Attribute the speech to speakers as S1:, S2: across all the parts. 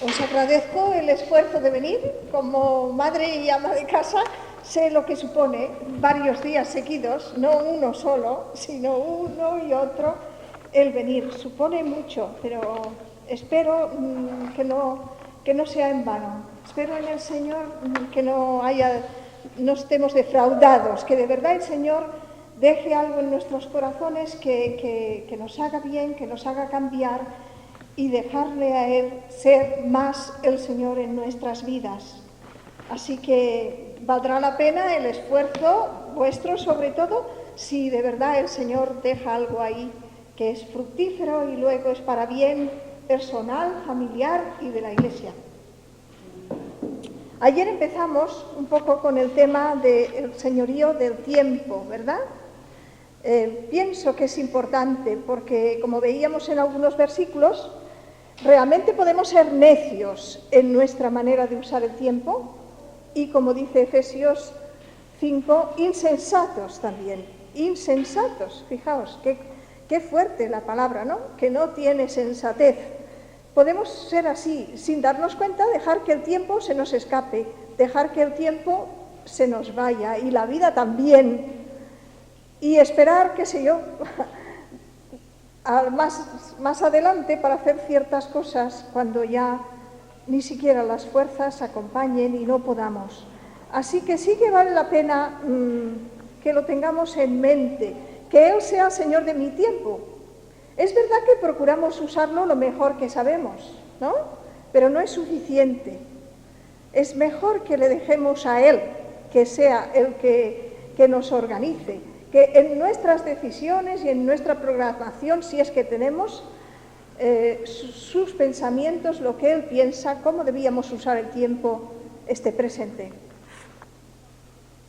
S1: Os agradezco el esfuerzo de venir. Como madre y ama de casa, sé lo que supone varios días seguidos, no uno solo, sino uno y otro, el venir. Supone mucho, pero espero que no sea en vano. Espero en el Señor que no estemos defraudados, que de verdad el Señor deje algo en nuestros corazones que nos haga bien, que nos haga cambiar y dejarle a Él ser más el Señor en nuestras vidas. Así que valdrá la pena el esfuerzo vuestro, sobre todo, si de verdad el Señor deja algo ahí que es fructífero y luego es para bien personal, familiar y de la Iglesia. Ayer empezamos un poco con el tema del señorío del tiempo, ¿verdad? Pienso que es importante porque, como veíamos en algunos versículos, realmente podemos ser necios en nuestra manera de usar el tiempo y, como dice Efesios 5, insensatos también. Insensatos, fijaos, qué fuerte la palabra, ¿no? Que no tiene sensatez. Podemos ser así, sin darnos cuenta, dejar que el tiempo se nos escape, dejar que el tiempo se nos vaya y la vida también. Y esperar, qué sé yo, más adelante para hacer ciertas cosas cuando ya ni siquiera las fuerzas acompañen y no podamos. Así que sí que vale la pena que lo tengamos en mente, que Él sea Señor de mi tiempo. Es verdad que procuramos usarlo lo mejor que sabemos, ¿no? Pero no es suficiente. Es mejor que le dejemos a Él, que sea el que nos organice, que en nuestras decisiones y en nuestra programación, si es que tenemos sus pensamientos, lo que Él piensa, cómo debíamos usar el tiempo, esté presente.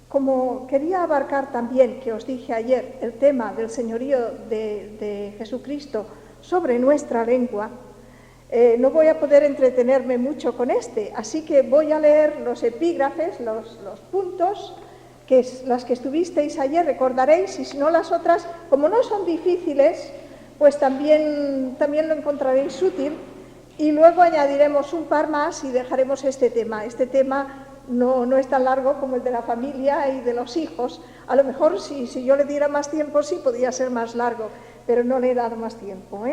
S1: Como quería abarcar también, que os dije ayer, el tema del señorío de Jesucristo sobre nuestra lengua, no voy a poder entretenerme mucho con así que voy a leer los epígrafes, los puntos, las que estuvisteis ayer recordaréis, y si no las otras, como no son difíciles, pues también lo encontraréis útil, y luego añadiremos un par más y dejaremos este tema. Este tema no es tan largo como el de la familia y de los hijos. A lo mejor si yo le diera más tiempo sí podría ser más largo, pero no le he dado más tiempo,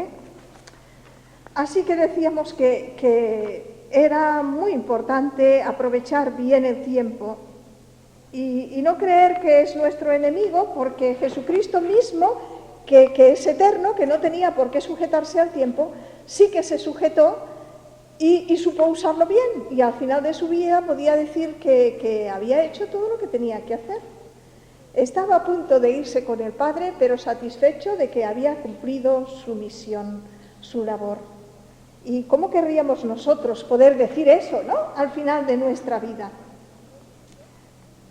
S1: Así que decíamos que era muy importante aprovechar bien el tiempo y no creer que es nuestro enemigo, porque Jesucristo mismo, que es eterno, que no tenía por qué sujetarse al tiempo, sí que se sujetó y supo usarlo bien, y al final de su vida podía decir que había hecho todo lo que tenía que hacer. Estaba a punto de irse con el Padre, pero satisfecho de que había cumplido su misión, su labor. ¿Y cómo querríamos nosotros poder decir eso, ¿no?, al final de nuestra vida?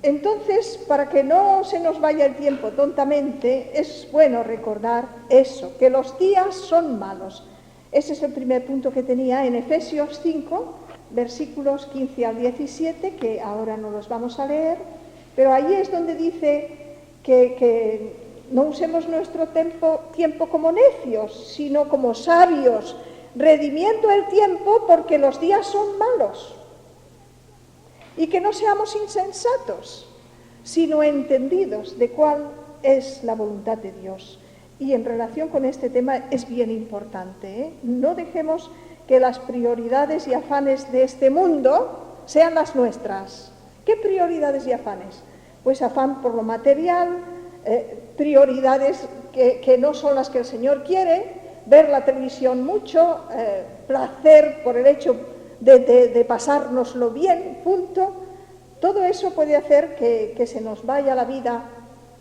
S1: Entonces, para que no se nos vaya el tiempo tontamente, es bueno recordar eso, que los días son malos. Ese es el primer punto que tenía en Efesios 5, versículos 15 al 17, que ahora no los vamos a leer, pero ahí es donde dice que no usemos nuestro tiempo como necios, sino como sabios, redimiendo el tiempo porque los días son malos. Y que no seamos insensatos, sino entendidos de cuál es la voluntad de Dios. Y en relación con este tema es bien importante, No dejemos que las prioridades y afanes de este mundo sean las nuestras. ¿Qué prioridades y afanes? Pues afán por lo material, prioridades que no son las que el Señor quiere, ver la televisión mucho, placer por el hecho de pasárnoslo bien, punto. Todo eso puede hacer que se nos vaya la vida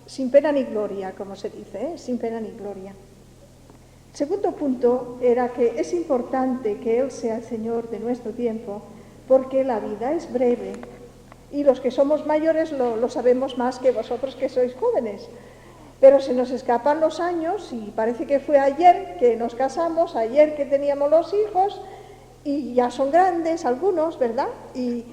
S1: sin pena ni gloria, como se dice, sin pena ni gloria. El segundo punto era que es importante que Él sea el Señor de nuestro tiempo, porque la vida es breve, y los que somos mayores lo sabemos más que vosotros que sois jóvenes. Pero se nos escapan los años y parece que fue ayer que nos casamos, ayer que teníamos los hijos, y ya son grandes algunos, ¿verdad? Y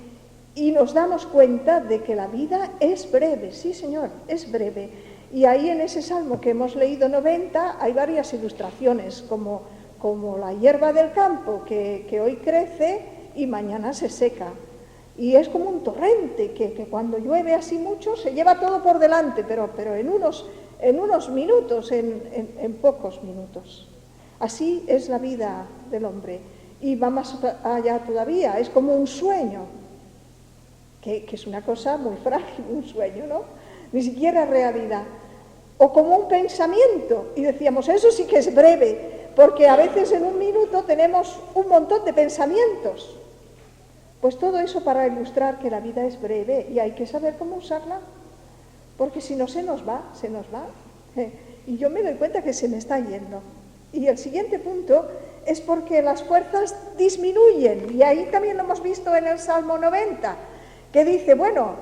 S1: nos damos cuenta de que la vida es breve, sí señor, es breve. Y ahí en ese salmo que hemos leído 90 hay varias ilustraciones, como la hierba del campo que hoy crece y mañana se seca. Y es como un torrente que cuando llueve así mucho se lleva todo por delante, pero en unos minutos, en pocos minutos. Así es la vida del hombre. Y va más allá todavía, es como un sueño, que es una cosa muy frágil, un sueño, ¿no? Ni siquiera realidad. O como un pensamiento, y decíamos, eso sí que es breve, porque a veces en un minuto tenemos un montón de pensamientos. Pues todo eso para ilustrar que la vida es breve y hay que saber cómo usarla, porque si no se nos va. Y yo me doy cuenta que se me está yendo. Y el siguiente punto es porque las fuerzas disminuyen, y ahí también lo hemos visto en el Salmo 90, que dice, bueno,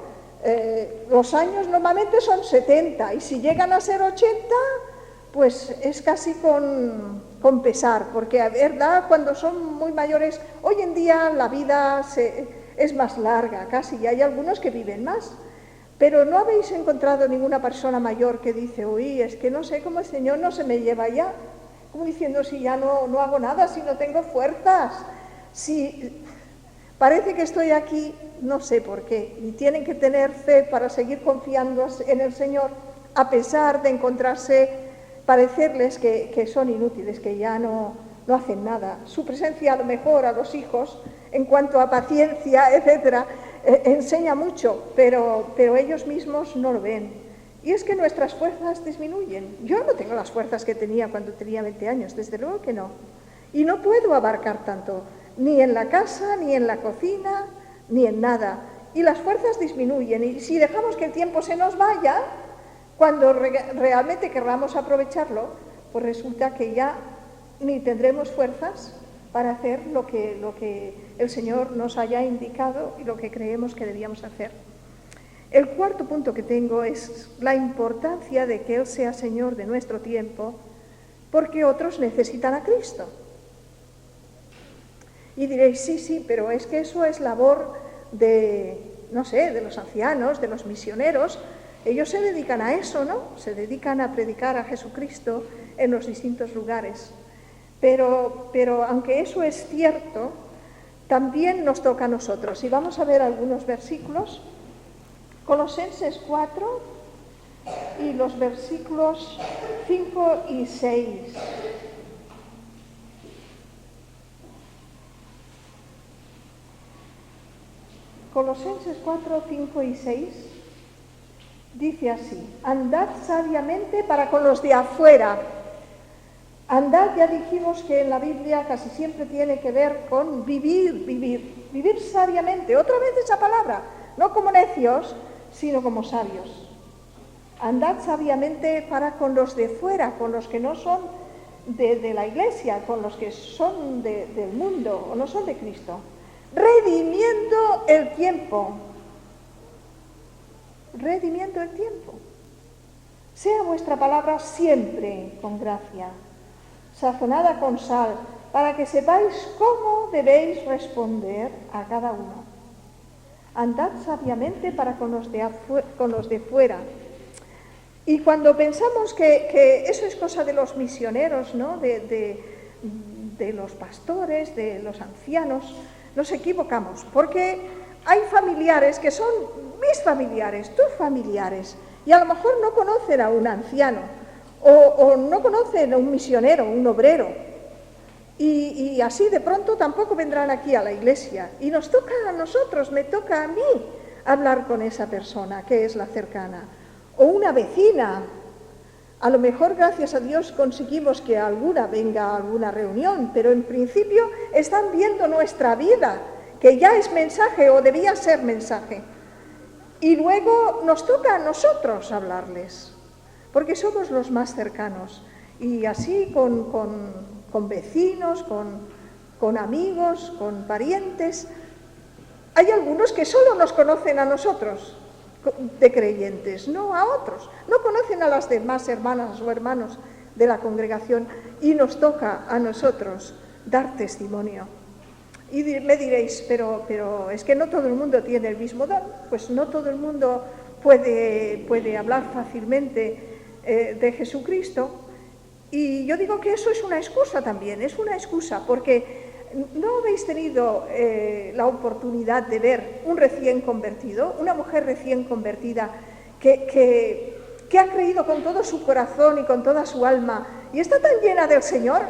S1: los años normalmente son 70, y si llegan a ser 80, pues es casi con pesar, porque a verdad, cuando son muy mayores, hoy en día la vida es más larga casi, y hay algunos que viven más, pero no habéis encontrado ninguna persona mayor que dice, uy, es que no sé cómo el Señor no se me lleva ya, como diciendo, si ya no hago nada, si no tengo fuerzas, si parece que estoy aquí, no sé por qué, y tienen que tener fe para seguir confiando en el Señor, a pesar de parecerles que son inútiles, que ya no hacen nada. Su presencia a lo mejor a los hijos, en cuanto a paciencia, etcétera, enseña mucho, pero ellos mismos no lo ven. Y es que nuestras fuerzas disminuyen. Yo no tengo las fuerzas que tenía cuando tenía 20 años, desde luego que no. Y no puedo abarcar tanto, ni en la casa, ni en la cocina, ni en nada. Y las fuerzas disminuyen. Y si dejamos que el tiempo se nos vaya, cuando realmente querramos aprovecharlo, pues resulta que ya ni tendremos fuerzas para hacer lo que el Señor nos haya indicado y lo que creemos que debíamos hacer. El cuarto punto que tengo es la importancia de que Él sea Señor de nuestro tiempo, porque otros necesitan a Cristo. Y diréis, sí, pero es que eso es labor de los ancianos, de los misioneros. Ellos se dedican a eso, ¿no? Se dedican a predicar a Jesucristo en los distintos lugares. Pero aunque eso es cierto, también nos toca a nosotros. Y vamos a ver algunos versículos. Colosenses 4 y los versículos 5 y 6. Colosenses 4, 5 y 6 dice así: andad sabiamente para con los de afuera. Andad, ya dijimos que en la Biblia casi siempre tiene que ver con vivir sabiamente. Otra vez esa palabra, no como necios, sino como sabios. Andad sabiamente para con los de fuera, con los que no son de la Iglesia, con los que son del mundo o no son de Cristo. Redimiendo el tiempo. Redimiendo el tiempo. Sea vuestra palabra siempre con gracia, sazonada con sal, para que sepáis cómo debéis responder a cada uno. Andad sabiamente para con los de fuera. Y cuando pensamos que eso es cosa de los misioneros, ¿no? de los pastores, de los ancianos, nos equivocamos, porque hay familiares que son mis familiares, tus familiares, y a lo mejor no conocen a un anciano, o no conocen a un misionero, un obrero, y así de pronto tampoco vendrán aquí a la iglesia. Y nos toca a nosotros, me toca a mí hablar con esa persona que es la cercana. O una vecina. A lo mejor, gracias a Dios, conseguimos que alguna venga a alguna reunión, pero en principio están viendo nuestra vida, que ya es mensaje o debía ser mensaje. Y luego nos toca a nosotros hablarles, porque somos los más cercanos. Y así con vecinos, con amigos, con parientes. Hay algunos que solo nos conocen a nosotros, de creyentes, no a otros. No conocen a las demás hermanas o hermanos de la congregación, y nos toca a nosotros dar testimonio. Y me diréis, pero es que no todo el mundo tiene el mismo don. Pues no todo el mundo puede hablar fácilmente de Jesucristo. Y yo digo que eso es una excusa también, es una excusa, porque ¿No habéis tenido la oportunidad de ver un recién convertido, una mujer recién convertida que ha creído con todo su corazón y con toda su alma y está tan llena del Señor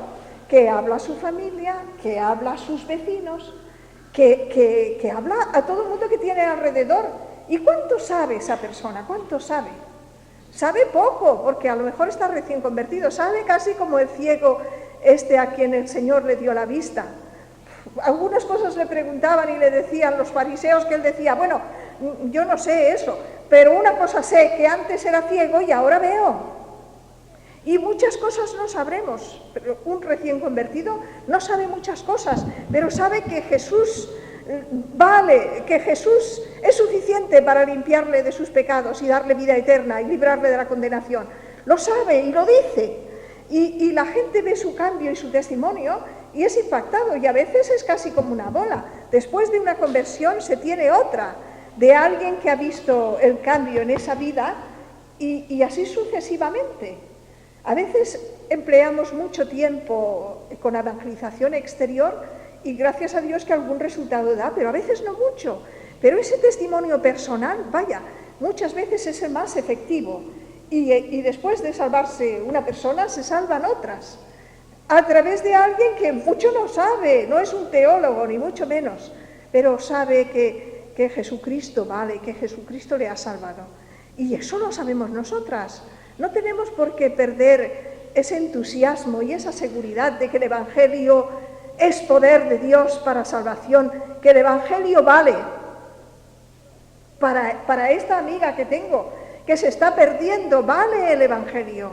S1: que habla a su familia, que habla a sus vecinos, que habla a todo el mundo que tiene alrededor? ¿Y cuánto sabe esa persona? ¿Cuánto sabe? Sabe poco, porque a lo mejor está recién convertido, sabe casi como el ciego a quien el Señor le dio la vista. Algunas cosas le preguntaban y le decían los fariseos, que él decía, bueno, yo no sé eso, pero una cosa sé, que antes era ciego y ahora veo. Y muchas cosas no sabremos, pero un recién convertido no sabe muchas cosas, pero sabe que Jesús vale, que Jesús es suficiente para limpiarle de sus pecados y darle vida eterna y librarle de la condenación. Lo sabe y lo dice. Y la gente ve su cambio y su testimonio y es impactado, y a veces es casi como una bola. Después de una conversión se tiene otra, de alguien que ha visto el cambio en esa vida, y así sucesivamente. A veces empleamos mucho tiempo con evangelización exterior y gracias a Dios que algún resultado da, pero a veces no mucho. Pero ese testimonio personal, vaya, muchas veces es el más efectivo. Y después de salvarse una persona, se salvan otras. A través de alguien que mucho no sabe, no es un teólogo, ni mucho menos, pero sabe que Jesucristo vale, que Jesucristo le ha salvado. Y eso lo sabemos nosotras. No tenemos por qué perder ese entusiasmo y esa seguridad de que el Evangelio es poder de Dios para salvación, que el Evangelio vale para esta amiga que tengo, que se está perdiendo, vale el Evangelio.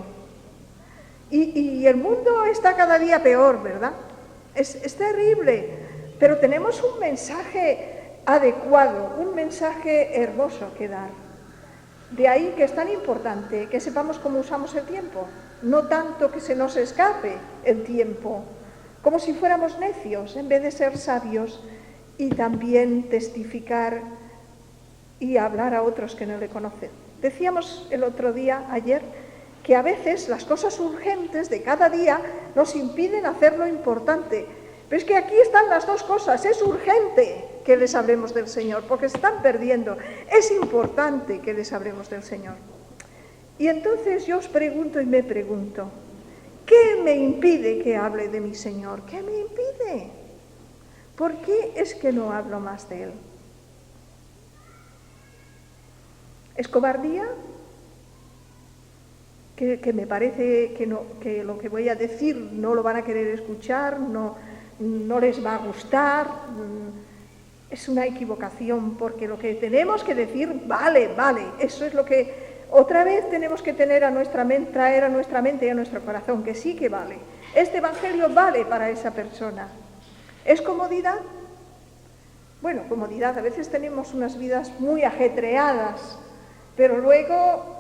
S1: Y el mundo está cada día peor, ¿verdad? Es terrible, pero tenemos un mensaje adecuado, un mensaje hermoso que dar. De ahí que es tan importante que sepamos cómo usamos el tiempo, no tanto que se nos escape el tiempo, como si fuéramos necios, en vez de ser sabios y también testificar y hablar a otros que no le conocen. Decíamos el otro día, ayer, que a veces las cosas urgentes de cada día nos impiden hacer lo importante. Pero es que aquí están las dos cosas. Es urgente que les hablemos del Señor, porque se están perdiendo. Es importante que les hablemos del Señor. Y entonces yo os pregunto y me pregunto, ¿qué me impide que hable de mi Señor? ¿Qué me impide? ¿Por qué es que no hablo más de Él? ¿Es cobardía? Que me parece que lo que voy a decir no lo van a querer escuchar, no les va a gustar. Es una equivocación, porque lo que tenemos que decir vale, eso es lo que otra vez tenemos que tener traer a nuestra mente y a nuestro corazón, que sí que vale. Este Evangelio vale para esa persona. ¿Es comodidad? Bueno, comodidad, a veces tenemos unas vidas muy ajetreadas, pero luego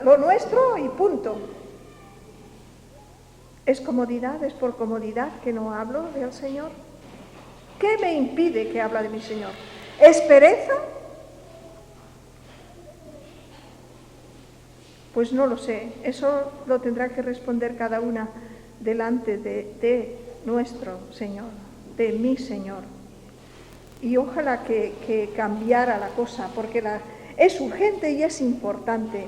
S1: lo nuestro y punto. ¿Es comodidad? ¿Es por comodidad que no hablo del Señor? ¿Qué me impide que hable de mi Señor? ¿Es pereza? Pues no lo sé. Eso lo tendrá que responder cada una delante de nuestro Señor, de mi Señor. Y ojalá que cambiara la cosa, porque es urgente y es importante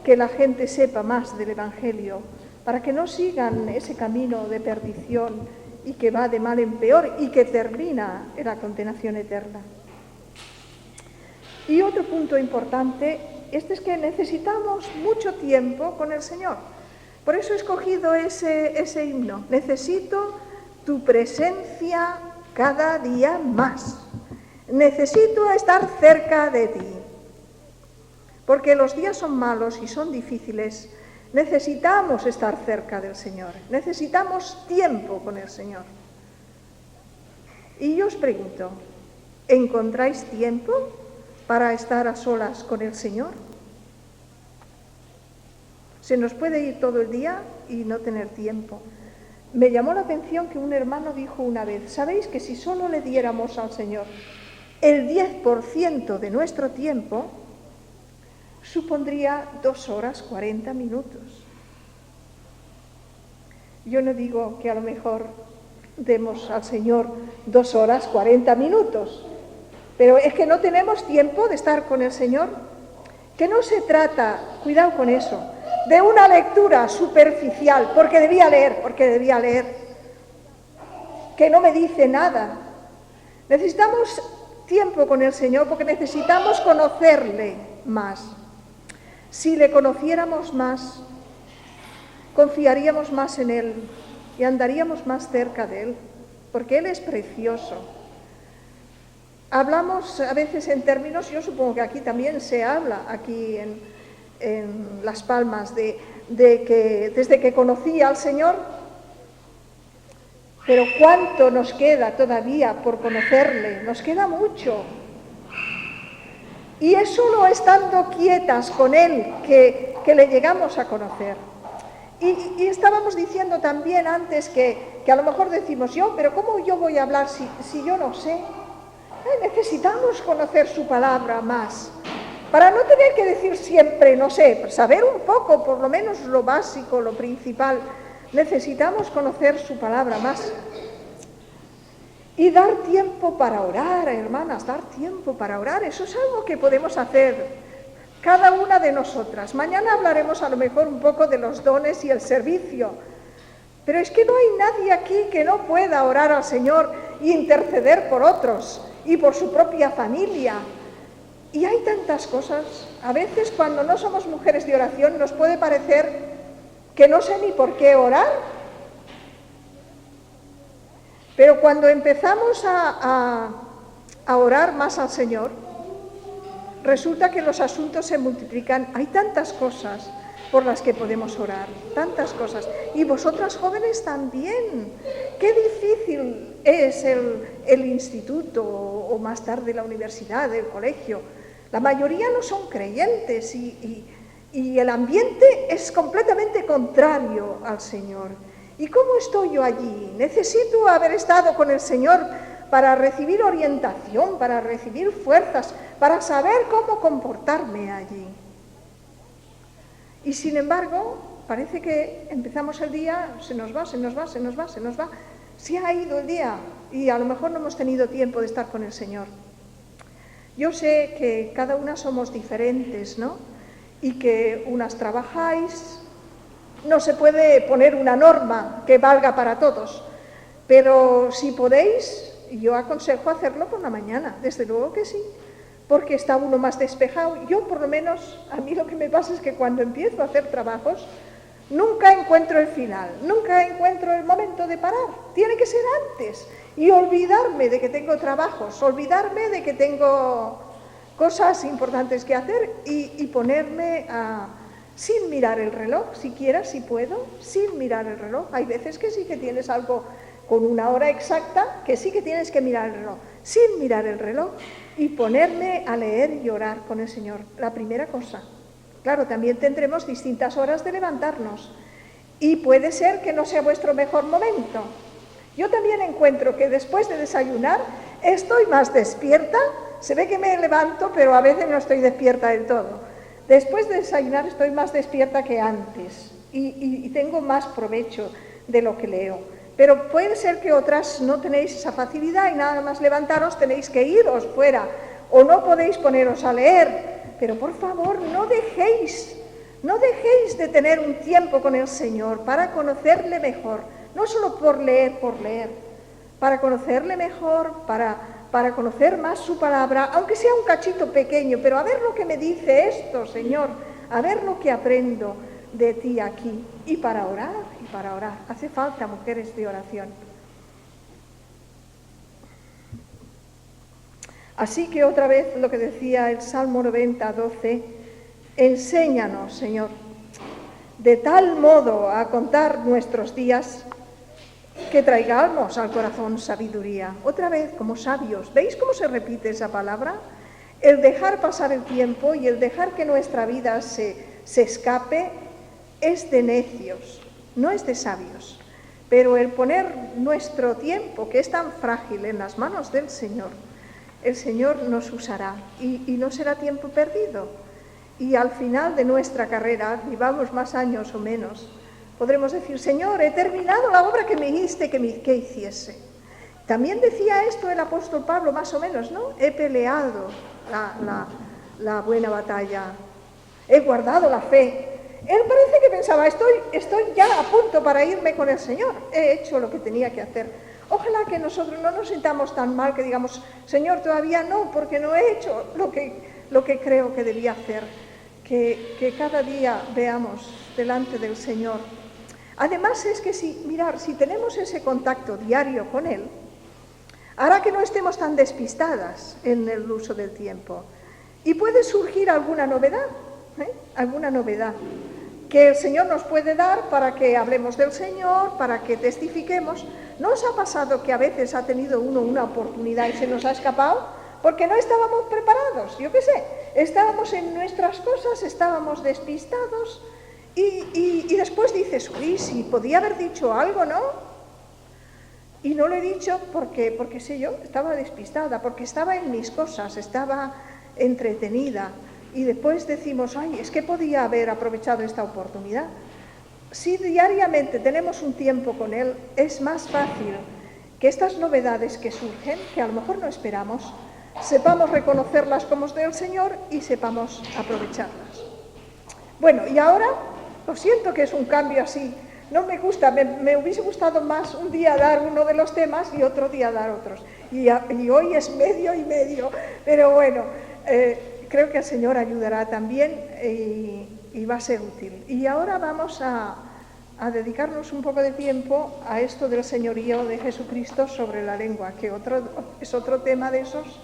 S1: que la gente sepa más del Evangelio, para que no sigan ese camino de perdición y que va de mal en peor y que termina en la condenación eterna. Y otro punto importante, es que necesitamos mucho tiempo con el Señor. Por eso he escogido ese himno. Necesito tu presencia cada día más. Necesito estar cerca de ti. Porque los días son malos y son difíciles. Necesitamos estar cerca del Señor. Necesitamos tiempo con el Señor. Y yo os pregunto, ¿encontráis tiempo para estar a solas con el Señor? Se nos puede ir todo el día y no tener tiempo. Me llamó la atención que un hermano dijo una vez, ¿sabéis que si solo le diéramos al Señor el 10% de nuestro tiempo, supondría 2 horas 40 minutos? Yo no digo que a lo mejor demos al Señor 2 horas 40 minutos. Pero es que no tenemos tiempo de estar con el Señor. Que no se trata, cuidado con eso, de una lectura superficial, porque debía leer, que no me dice nada. Necesitamos tiempo con el Señor porque necesitamos conocerle más. Si le conociéramos más, confiaríamos más en Él y andaríamos más cerca de Él, porque Él es precioso. Hablamos a veces en términos, yo supongo que aquí también se habla, aquí en Las Palmas, de que desde que conocí al Señor, pero ¿cuánto nos queda todavía por conocerle? Nos queda mucho. Y es solo estando quietas con Él que le llegamos a conocer. Y estábamos diciendo también antes que a lo mejor decimos pero ¿cómo yo voy a hablar si yo no sé? Necesitamos conocer su palabra más, para no tener que decir siempre, no sé, saber un poco, por lo menos lo básico, lo principal. Necesitamos conocer su palabra más. Y dar tiempo para orar, hermanas, dar tiempo para orar, eso es algo que podemos hacer cada una de nosotras. Mañana hablaremos a lo mejor un poco de los dones y el servicio, pero es que no hay nadie aquí que no pueda orar al Señor e interceder por otros y por su propia familia. Y hay tantas cosas. A veces cuando no somos mujeres de oración nos puede parecer que no sé ni por qué orar, pero cuando empezamos a orar más al Señor, resulta que los asuntos se multiplican. Hay tantas cosas por las que podemos orar, tantas cosas. Y vosotras jóvenes también. Qué difícil es el instituto o más tarde la universidad, el colegio. La mayoría no son creyentes y el ambiente es completamente contrario al Señor. ¿Y cómo estoy yo allí? Necesito haber estado con el Señor para recibir orientación, para recibir fuerzas, para saber cómo comportarme allí. Y sin embargo, parece que empezamos el día, se nos va, se ha ido el día y a lo mejor no hemos tenido tiempo de estar con el Señor. Yo sé que cada una somos diferentes, ¿no? Y que unas trabajáis, no se puede poner una norma que valga para todos, pero si podéis, yo aconsejo hacerlo por la mañana, desde luego que sí, porque está uno más despejado. Yo por lo menos, a mí lo que me pasa es que cuando empiezo a hacer trabajos, nunca encuentro el final, nunca encuentro el momento de parar, tiene que ser antes, y olvidarme de que tengo trabajos, olvidarme de que tengo cosas importantes que hacer y ponerme sin mirar el reloj, siquiera, si puedo, sin mirar el reloj. Hay veces que sí que tienes algo con una hora exacta, que sí que tienes que mirar el reloj, sin mirar el reloj, y ponerme a leer y orar con el Señor. La primera cosa. Claro, también tendremos distintas horas de levantarnos, y puede ser que no sea vuestro mejor momento. Yo también encuentro que después de desayunar estoy más despierta, se ve que me levanto, pero a veces no estoy despierta del todo. Después de desayunar estoy más despierta que antes y tengo más provecho de lo que leo. Pero puede ser que otras no tenéis esa facilidad y nada más levantaros tenéis que iros fuera o no podéis poneros a leer. Pero por favor, no dejéis de tener un tiempo con el Señor para conocerle mejor, no solo por leer, para conocerle mejor, para conocer más su palabra, aunque sea un cachito pequeño, pero a ver lo que me dice esto, Señor, a ver lo que aprendo de ti aquí. Y para orar. Hace falta mujeres de oración. Así que otra vez lo que decía el Salmo 90, 12, enséñanos, Señor, de tal modo a contar nuestros días que traigamos al corazón sabiduría. Otra vez, como sabios. ¿Veis cómo se repite esa palabra? El dejar pasar el tiempo y el dejar que nuestra vida se escape es de necios, no es de sabios. Pero el poner nuestro tiempo, que es tan frágil, en las manos del Señor, el Señor nos usará y no será tiempo perdido. Y al final de nuestra carrera, vivamos más años o menos, podremos decir, Señor, he terminado la obra que me dijiste que hiciese. También decía esto el apóstol Pablo, más o menos, ¿no? He peleado la buena batalla, he guardado la fe. Él parece que pensaba, estoy ya a punto para irme con el Señor, he hecho lo que tenía que hacer. Ojalá que nosotros no nos sintamos tan mal que digamos, Señor, todavía no, porque no he hecho lo que creo que debía hacer. Que cada día veamos delante del Señor. Además es que si tenemos ese contacto diario con Él, hará que no estemos tan despistadas en el uso del tiempo. Y puede surgir alguna novedad que el Señor nos puede dar para que hablemos del Señor, para que testifiquemos. ¿No os ha pasado que a veces ha tenido uno una oportunidad y se nos ha escapado? Porque no estábamos preparados, yo qué sé, estábamos en nuestras cosas, estábamos despistados y después dices, uy, si podía haber dicho algo, ¿no? Y no lo he dicho porque sé yo, estaba despistada, porque estaba en mis cosas, estaba entretenida. Y después decimos, ay, es que podía haber aprovechado esta oportunidad. Si diariamente tenemos un tiempo con Él, es más fácil que estas novedades que surgen, que a lo mejor no esperamos, sepamos reconocerlas como del Señor y sepamos aprovecharlas. Bueno, y ahora, lo siento que es un cambio así, no me gusta, me hubiese gustado más un día dar uno de los temas y otro día dar otros. Y hoy es medio y medio, pero bueno, creo que el Señor ayudará también y va a ser útil. Y ahora vamos a dedicarnos un poco de tiempo a esto del señorío de Jesucristo sobre la lengua, que es otro tema de esos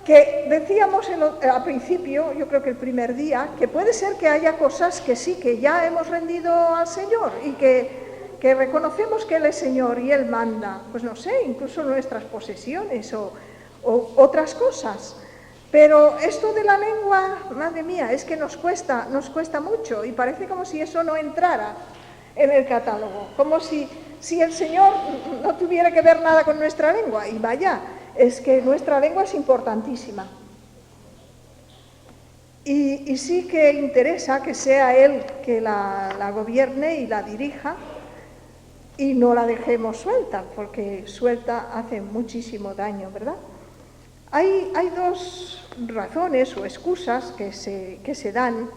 S1: que decíamos al principio, yo creo que el primer día, que puede ser que haya cosas que sí, que ya hemos rendido al Señor y que reconocemos que Él es Señor y Él manda, pues no sé, incluso nuestras posesiones o otras cosas. Pero esto de la lengua, madre mía, es que nos cuesta mucho y parece como si eso no entrara en el catálogo, como si el Señor no tuviera que ver nada con nuestra lengua. Y vaya, es que nuestra lengua es importantísima. Y sí que interesa que sea Él que la gobierne y la dirija y no la dejemos suelta, porque suelta hace muchísimo daño, ¿verdad? Hay dos razones o excusas que se dan,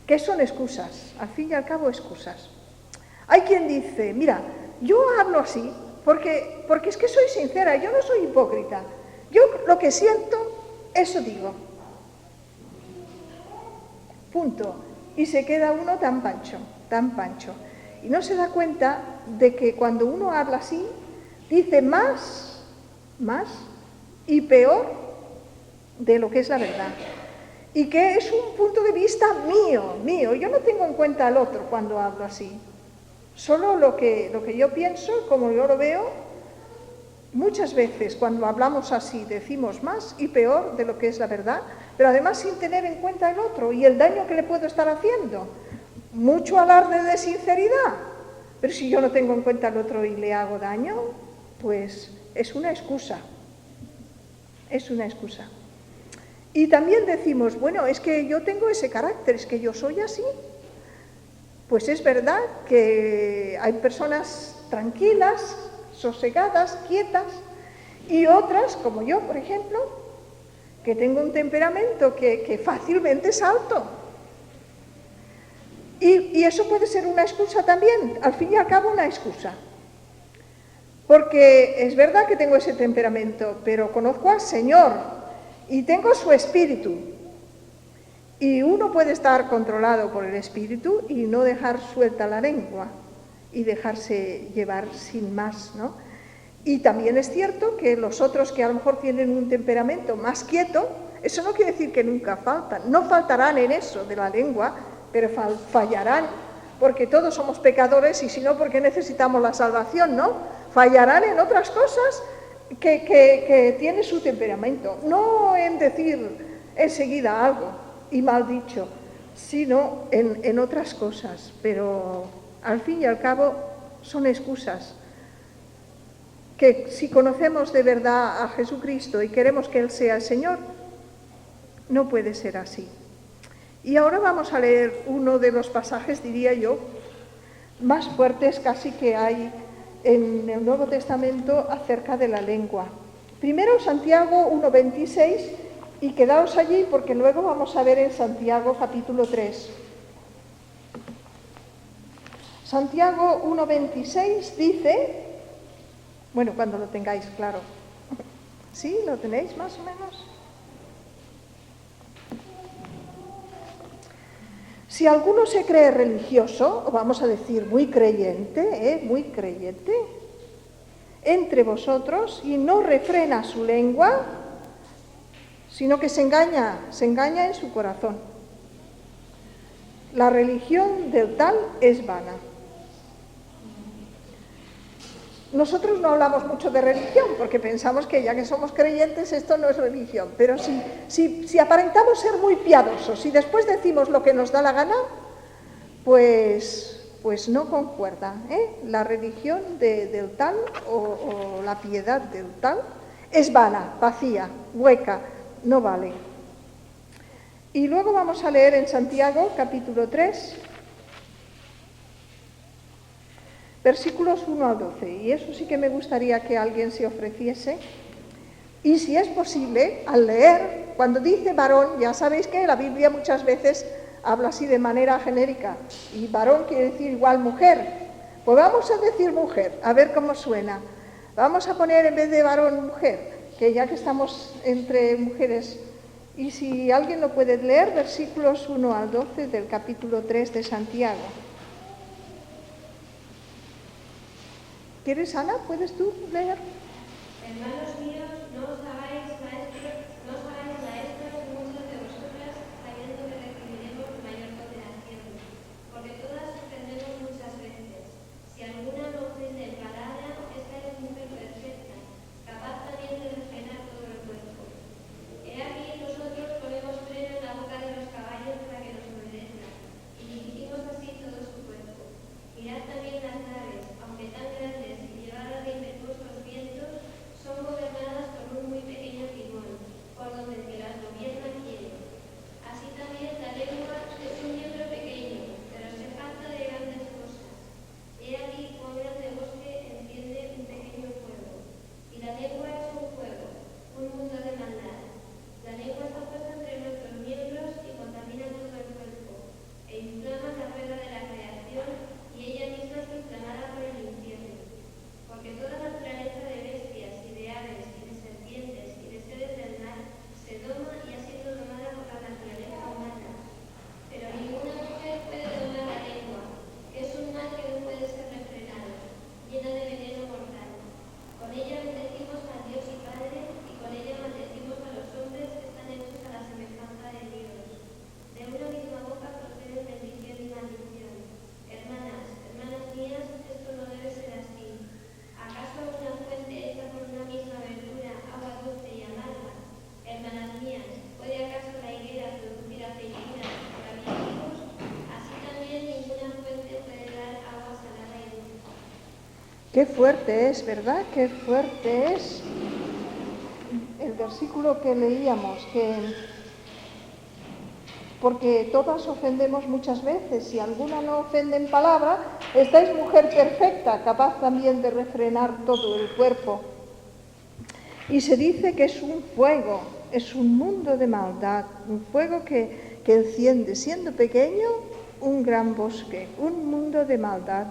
S1: que son excusas, al fin y al cabo excusas. Hay quien dice, mira, yo hablo así porque es que soy sincera, yo no soy hipócrita. Yo lo que siento, eso digo. Punto. Y se queda uno tan pancho. Y no se da cuenta de que cuando uno habla así, dice más y peor de lo que es la verdad. Y que es un punto de vista mío. Yo no tengo en cuenta al otro cuando hablo así. Solo lo que yo pienso, como yo lo veo, muchas veces cuando hablamos así decimos más y peor de lo que es la verdad, pero además sin tener en cuenta el otro y el daño que le puedo estar haciendo. Mucho alarde de sinceridad, pero si yo no tengo en cuenta al otro y le hago daño, pues es una excusa. Es una excusa. Y también decimos, bueno, es que yo tengo ese carácter, es que yo soy así. Pues es verdad que hay personas tranquilas, sosegadas, quietas, y otras, como yo, por ejemplo, que tengo un temperamento que fácilmente salto. Y eso puede ser una excusa también, al fin y al cabo una excusa. Porque es verdad que tengo ese temperamento, pero conozco al Señor y tengo su espíritu. Y uno puede estar controlado por el espíritu y no dejar suelta la lengua y dejarse llevar sin más, ¿no? Y también es cierto que los otros que a lo mejor tienen un temperamento más quieto, eso no quiere decir que nunca faltan, no faltarán en eso de la lengua, pero fallarán, porque todos somos pecadores y si no, porque necesitamos la salvación, ¿no? Fallarán en otras cosas que tiene su temperamento, no en decir enseguida algo y mal dicho, sino en otras cosas, pero al fin y al cabo son excusas que si conocemos de verdad a Jesucristo y queremos que Él sea el Señor, no puede ser así. Y ahora vamos a leer uno de los pasajes, diría yo, más fuertes casi que hay en el Nuevo Testamento acerca de la lengua. Primero Santiago 1:26, y quedaos allí porque luego vamos a ver en Santiago capítulo 3. Santiago 1:26 dice, bueno, cuando lo tengáis claro. ¿Sí? ¿Lo tenéis más o menos? Si alguno se cree religioso, o vamos a decir muy creyente, entre vosotros y no refrena su lengua, sino que se engaña en su corazón. La religión del tal es vana. Nosotros no hablamos mucho de religión porque pensamos que ya que somos creyentes esto no es religión, pero si aparentamos ser muy piadosos y después decimos lo que nos da la gana, pues no concuerda, ¿eh? La religión del tal o la piedad del tal es vana, vacía, hueca, no vale. Y luego vamos a leer en Santiago capítulo 3, versículos 1 al 12, y eso sí que me gustaría que alguien se ofreciese, y si es posible, al leer, cuando dice varón, ya sabéis que la Biblia muchas veces habla así de manera genérica, y varón quiere decir igual mujer, pues vamos a decir mujer, a ver cómo suena. Vamos a poner en vez de varón mujer, que ya que estamos entre mujeres, y si alguien lo puede leer, versículos 1 al 12 del capítulo 3 de Santiago. ¿Quieres, Ana? ¿Puedes tú leer?
S2: Hermanos míos, no os hagáis maestros muchos de vosotras, sabiendo que recibiremos mayor condenación, porque todas ofendemos muchas veces. Si alguna no ofende en palabra, esta es mujer perfecta, capaz también de refrenar todo el cuerpo. He aquí nosotros ponemos freno en la boca de los caballos para que nos obedezcan, y dirigimos así todo su cuerpo. Mirad también las naves, aunque tan grandes y llevadas de impetuosos vientos, son gobernadas por un muy pequeño timón, por donde el que las gobierna quiere. Así también la lengua es un miembro pequeño, pero se jacta de grandes cosas. He aquí cuán grande bosque enciende un pequeño fuego. Y la lengua es un fuego, un mundo de maldad. La lengua está puesta entre nuestros miembros y contamina todo el cuerpo, e inflama la rueda de la creación, y ella misma es inflamada por el infierno. Porque toda naturaleza de bestias y de aves y de serpientes y de seres del mar se doma y ha sido domada por la naturaleza humana. Pero ninguna mujer puede domar la lengua, que es un mal que no puede ser refrenado, llena de veneno mortal. Con ella bendecimos a Dios y Padre, y con ella maldecimos a los hombres que están hechos a la semejanza de Dios. De una misma boca proceden bendición y maldición. Hermanas mías, esto no debe ser así. ¿Acaso una fuente hecha por una misma verdura, agua dulce y amarga? Hermanas mías, ¿puede acaso la higuera producir aceitunas por alimentos? Así también ninguna fuente puede dar agua salada y dulce.
S1: Qué fuerte es, ¿verdad? Qué fuerte es el versículo que leíamos, porque todas ofendemos muchas veces. Si alguna no ofende en palabra, esta es mujer perfecta, capaz también de refrenar todo el cuerpo. Y se dice que es un fuego, es un mundo de maldad, un fuego que enciende, siendo pequeño, un gran bosque, un mundo de maldad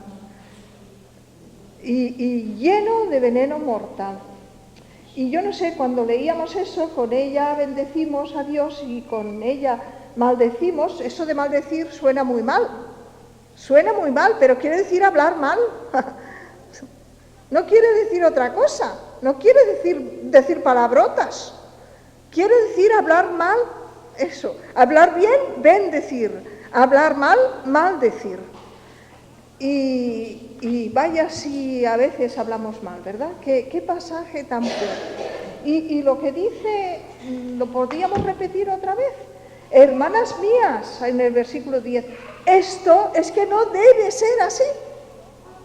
S1: y lleno de veneno mortal. Y yo no sé, cuando leíamos eso, con ella bendecimos a Dios y con ella maldecimos. Eso de maldecir suena muy mal, pero quiere decir hablar mal. No quiere decir otra cosa, no quiere decir palabrotas, quiere decir hablar mal, eso, hablar bien, bendecir, hablar mal, maldecir. Y vaya si a veces hablamos mal, ¿verdad? ¿Qué pasaje tan fuerte? Y lo que dice, lo podríamos repetir otra vez. Hermanas mías, en el versículo 10, esto es que no debe ser así,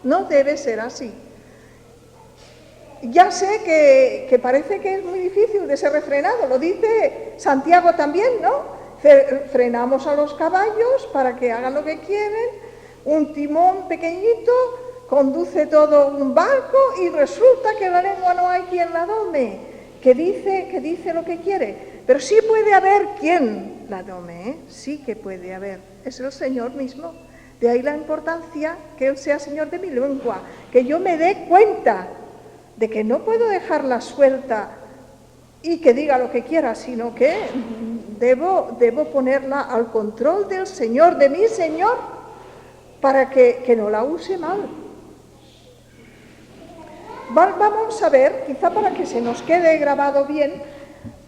S1: no debe ser así. Ya sé que parece que es muy difícil de ser refrenado, lo dice Santiago también, ¿no? Frenamos a los caballos para que hagan lo que quieren, Un timón pequeñito conduce todo un barco y resulta que la lengua no hay quien la dome, que dice lo que quiere. Pero sí puede haber quien la dome, ¿eh? Sí que puede haber. Es el Señor mismo. De ahí la importancia que Él sea Señor de mi lengua, que yo me dé cuenta de que no puedo dejarla suelta y que diga lo que quiera, sino que debo ponerla al control del Señor, de mi Señor, para que no la use mal. Vamos a ver, quizá para que se nos quede grabado bien,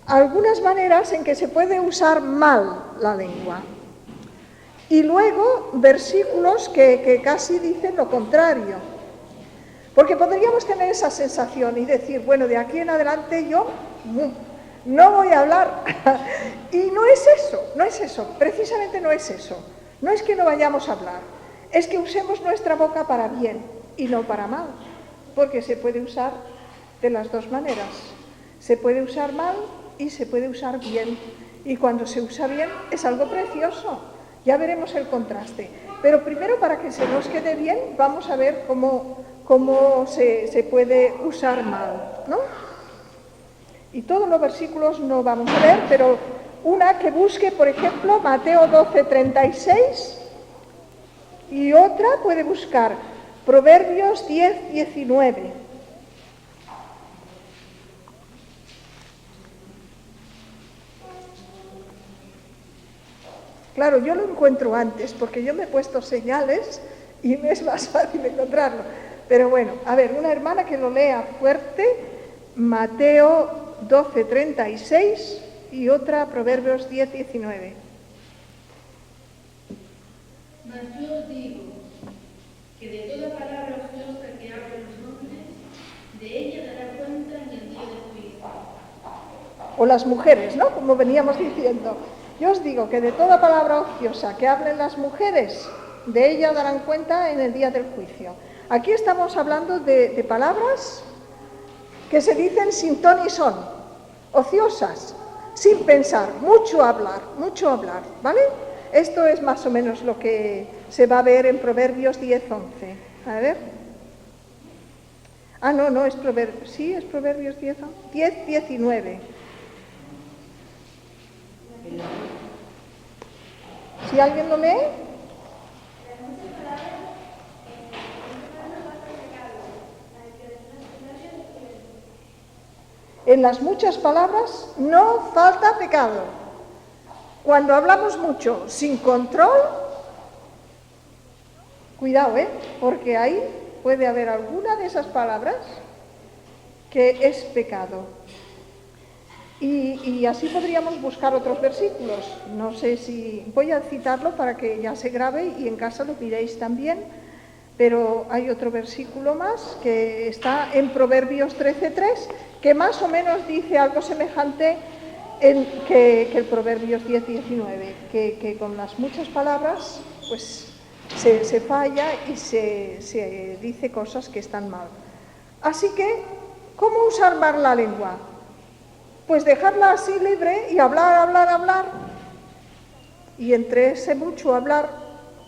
S1: algunas maneras en que se puede usar mal la lengua. Y luego versículos que casi dicen lo contrario. Porque podríamos tener esa sensación y decir, bueno, de aquí en adelante yo no voy a hablar. Y no es eso, precisamente no es eso. No es que no vayamos a hablar, es que usemos nuestra boca para bien y no para mal. Porque se puede usar de las dos maneras. Se puede usar mal y se puede usar bien. Y cuando se usa bien es algo precioso. Ya veremos el contraste. Pero primero, para que se nos quede bien, vamos a ver cómo se puede usar mal, ¿no? Y todos los versículos no vamos a ver, pero una que busque, por ejemplo, Mateo 12:36, y otra puede buscar Proverbios 10:19. Claro, yo lo encuentro antes, porque yo me he puesto señales y me es más fácil encontrarlo. Pero bueno, a ver, una hermana que lo lea fuerte, Mateo 12:36 y otra Proverbios 10:19.
S3: Mas yo os digo que de toda palabra ociosa que hablen los hombres, de ella dará cuenta en el día del juicio.
S1: O las mujeres, ¿no? Como veníamos diciendo. Yo os digo que de toda palabra ociosa que hablen las mujeres, de ella darán cuenta en el día del juicio. Aquí estamos hablando de palabras que se dicen sin ton ni son, ociosas, sin pensar, mucho hablar, ¿vale? Esto es más o menos lo que se va a ver en Proverbios 10:11. A ver. No, es Proverbios, sí, es Proverbios 10:19. Si alguien lo lee. En las muchas palabras no falta pecado. Cuando hablamos mucho sin control, cuidado, porque ahí puede haber alguna de esas palabras que es pecado. Y así podríamos buscar otros versículos. No sé si voy a citarlo para que ya se grabe y en casa lo miréis también, pero hay otro versículo más que está en Proverbios 13:3, que más o menos dice algo semejante que el Proverbios 10:19, que con las muchas palabras pues se falla y se dice cosas que están mal. Así que, ¿cómo usar mal la lengua? Pues dejarla así libre y hablar. Y entre ese mucho hablar,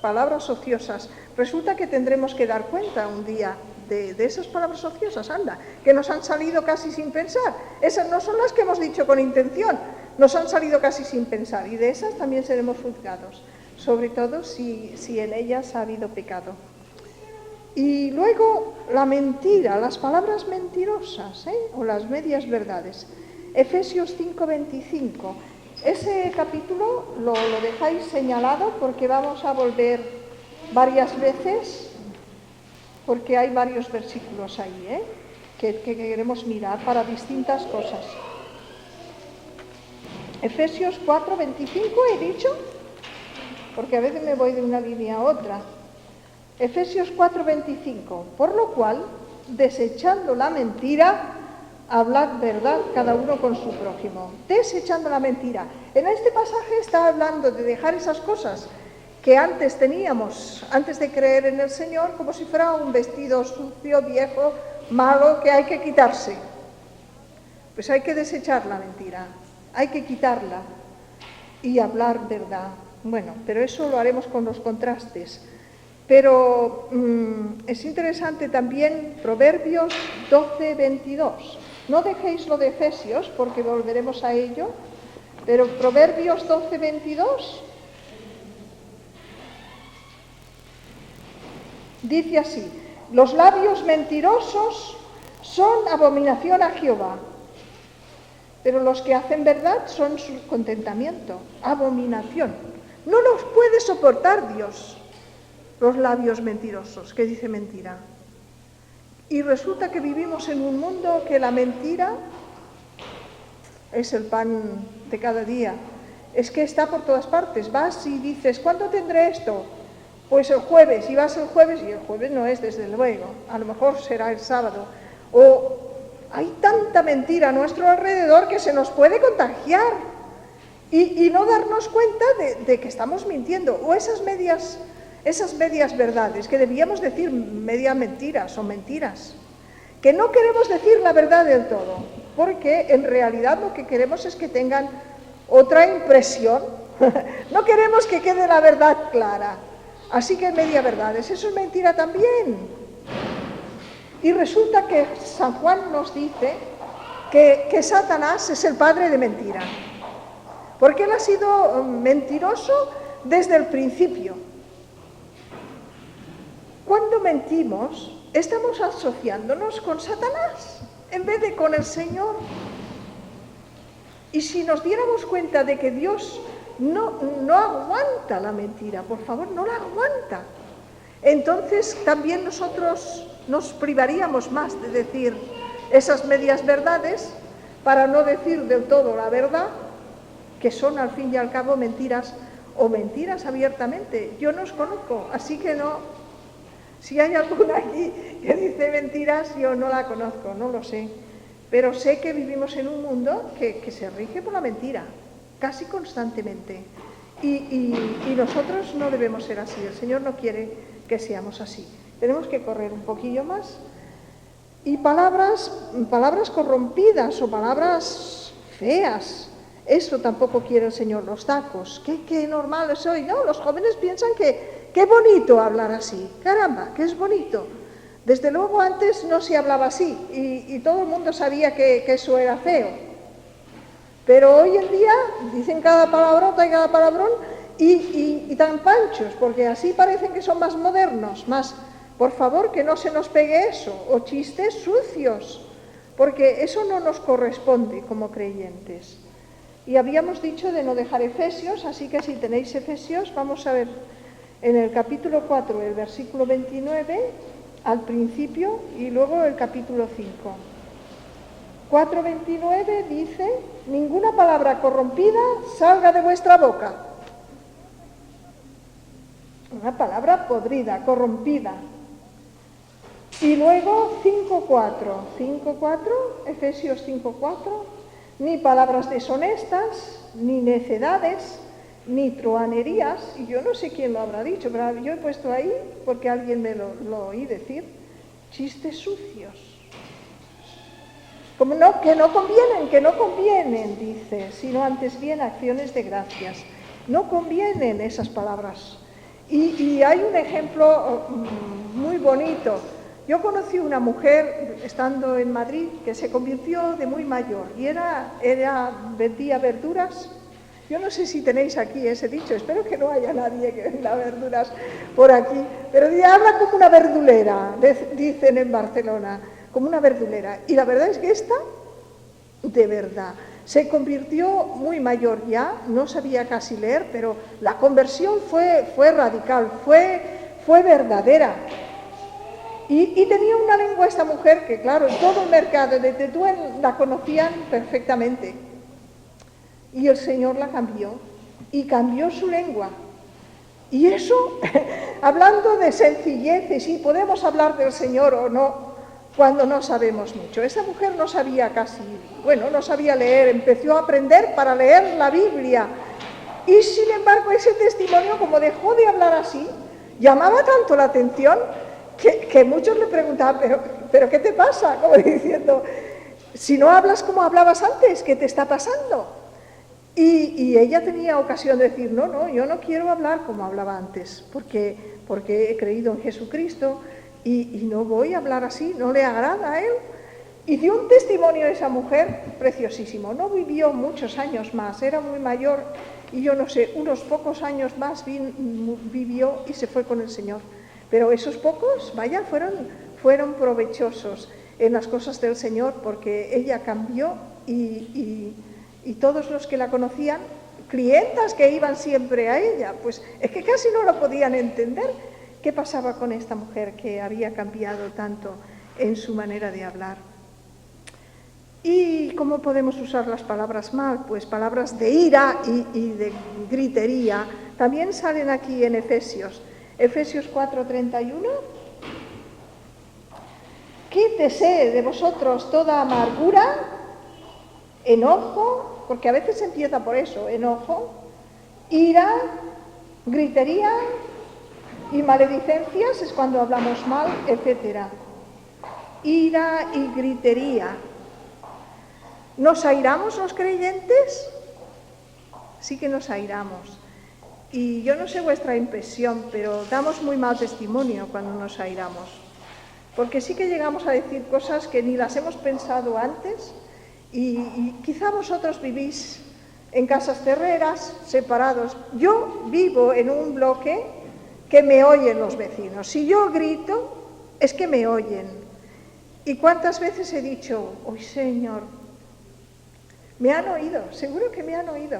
S1: palabras ociosas, resulta que tendremos que dar cuenta un día de esas palabras ociosas, que nos han salido casi sin pensar. Esas no son las que hemos dicho con intención, nos han salido casi sin pensar. Y de esas también seremos juzgados, sobre todo si en ellas ha habido pecado. Y luego la mentira, las palabras mentirosas, o las medias verdades. Efesios 5:25. Ese capítulo lo dejáis señalado porque vamos a volver varias veces, porque hay varios versículos ahí, que queremos mirar para distintas cosas. Efesios 4:25 he dicho, porque a veces me voy de una línea a otra. Efesios 4:25. Por lo cual, desechando la mentira, hablad verdad cada uno con su prójimo. Desechando la mentira. En este pasaje está hablando de dejar esas cosas que antes teníamos, antes de creer en el Señor, como si fuera un vestido sucio, viejo, malo, que hay que quitarse. Pues hay que desechar la mentira, hay que quitarla y hablar verdad. Bueno, pero eso lo haremos con los contrastes. Pero es interesante también Proverbios 12, 22. No dejéis lo de Efesios, porque volveremos a ello, pero Proverbios 12, 22 dice así: los labios mentirosos son abominación a Jehová, pero los que hacen verdad son su contentamiento. Abominación. No los puede soportar Dios los labios mentirosos, que dice mentira. Y resulta que vivimos en un mundo que la mentira es el pan de cada día. Es que está por todas partes. Vas y dices, ¿cuándo tendré esto? Pues el jueves. Y vas el jueves, y el jueves no es, desde luego. A lo mejor será el sábado. O hay tanta mentira a nuestro alrededor que se nos puede contagiar y no darnos cuenta de que estamos mintiendo. O esas medias verdades, que debíamos decir medias mentiras o mentiras, que no queremos decir la verdad del todo, porque en realidad lo que queremos es que tengan otra impresión. No queremos que quede la verdad clara. Así que media verdades, eso es mentira también. Y resulta que San Juan nos dice que Satanás es el padre de mentira, porque él ha sido mentiroso desde el principio. Cuando mentimos, estamos asociándonos con Satanás en vez de con el Señor. Y si nos diéramos cuenta de que Dios no aguanta la mentira, por favor, no la aguanta, entonces también nosotros nos privaríamos más de decir esas medias verdades para no decir del todo la verdad, que son al fin y al cabo mentiras o mentiras abiertamente. Yo no os conozco, así que no. Si hay alguna aquí que dice mentiras, yo no la conozco, no lo sé. Pero sé que vivimos en un mundo que se rige por la mentira, casi constantemente. Y nosotros no debemos ser así. El Señor no quiere que seamos así. Tenemos que correr un poquillo más. Y palabras corrompidas o palabras feas, eso tampoco quiere el Señor. Los tacos, qué normal es hoy, ¿no? Los jóvenes piensan que qué bonito hablar así, caramba, que es bonito. Desde luego antes no se hablaba así y todo el mundo sabía que eso era feo. Pero hoy en día dicen cada palabrota y cada palabrón y tan panchos, porque así parecen que son más modernos, más, por favor, que no se nos pegue eso, o chistes sucios, porque eso no nos corresponde como creyentes. Y habíamos dicho de no dejar Efesios, así que si tenéis Efesios, vamos a ver en el capítulo 4, el versículo 29, al principio, y luego el capítulo 5. 4:29 dice: ninguna palabra corrompida salga de vuestra boca. Una palabra podrida, corrompida. Y luego 5:4, Efesios 5:4, ni palabras deshonestas, ni necedades, ni truhanerías, y yo no sé quién lo habrá dicho, pero yo he puesto ahí, porque alguien me lo oí decir, chistes sucios. Como no, que no convienen, dice, sino antes bien acciones de gracias. No convienen esas palabras. Y hay un ejemplo muy bonito. Yo conocí una mujer, estando en Madrid, que se convirtió de muy mayor, y vendía verduras. Yo no sé si tenéis aquí ese dicho, espero que no haya nadie que venda verduras por aquí, pero habla como una verdulera, dicen en Barcelona, como una verdulera. Y la verdad es que esta, de verdad, se convirtió muy mayor ya, no sabía casi leer, pero la conversión fue radical, fue verdadera. Y tenía una lengua esta mujer que, claro, en todo el mercado de Tetuán la conocían perfectamente. Y el Señor la cambió, y cambió su lengua. Y eso, hablando de sencillez, y si podemos hablar del Señor o no, cuando no sabemos mucho. Esa mujer no sabía no sabía leer, empezó a aprender para leer la Biblia. Y sin embargo, ese testimonio, como dejó de hablar así, llamaba tanto la atención que muchos le preguntaban, ¿pero qué te pasa? Como diciendo, si no hablas como hablabas antes, ¿qué te está pasando? Y ella tenía ocasión de decir, no, yo no quiero hablar como hablaba antes, porque he creído en Jesucristo y no voy a hablar así, no le agrada a él. Y dio un testimonio a esa mujer preciosísimo. No vivió muchos años más, era muy mayor y yo no sé, unos pocos años más vivió y se fue con el Señor. Pero esos pocos, vaya, fueron provechosos en las cosas del Señor, porque ella cambió y todos los que la conocían, clientas que iban siempre a ella, pues es que casi no lo podían entender qué pasaba con esta mujer que había cambiado tanto en su manera de hablar. ¿Y cómo podemos usar las palabras mal? Pues palabras de ira y de gritería también salen aquí en Efesios 4:31. Quítese de vosotros toda amargura, enojo, porque a veces empieza por eso, enojo, ira, gritería y maledicencias, es cuando hablamos mal, etc. Ira y gritería. ¿Nos airamos los creyentes? Sí que nos airamos. Y yo no sé vuestra impresión, pero damos muy mal testimonio cuando nos airamos. Porque sí que llegamos a decir cosas que ni las hemos pensado antes y quizá vosotros vivís en casas terreras, separados. Yo vivo en un bloque que me oyen los vecinos. Si yo grito, es que me oyen. ¿Y cuántas veces he dicho, ¡ay, Señor! Me han oído, seguro que me han oído.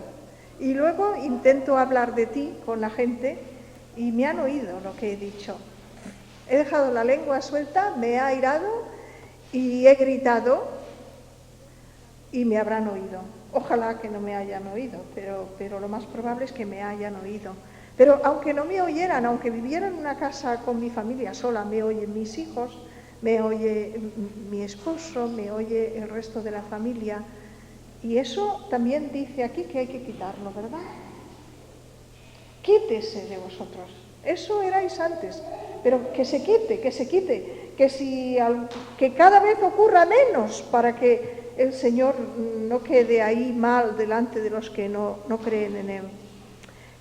S1: Y luego intento hablar de ti con la gente y me han oído lo que he dicho. He dejado la lengua suelta, me he airado y he gritado y me habrán oído. Ojalá que no me hayan oído, pero lo más probable es que me hayan oído. Pero aunque no me oyeran, aunque viviera en una casa con mi familia sola, me oyen mis hijos, me oye mi esposo, me oye el resto de la familia. Y eso también dice aquí que hay que quitarlo, ¿verdad? Quítese de vosotros. Eso erais antes, pero que se quite, que cada vez ocurra menos para que el Señor no quede ahí mal delante de los que no creen en Él.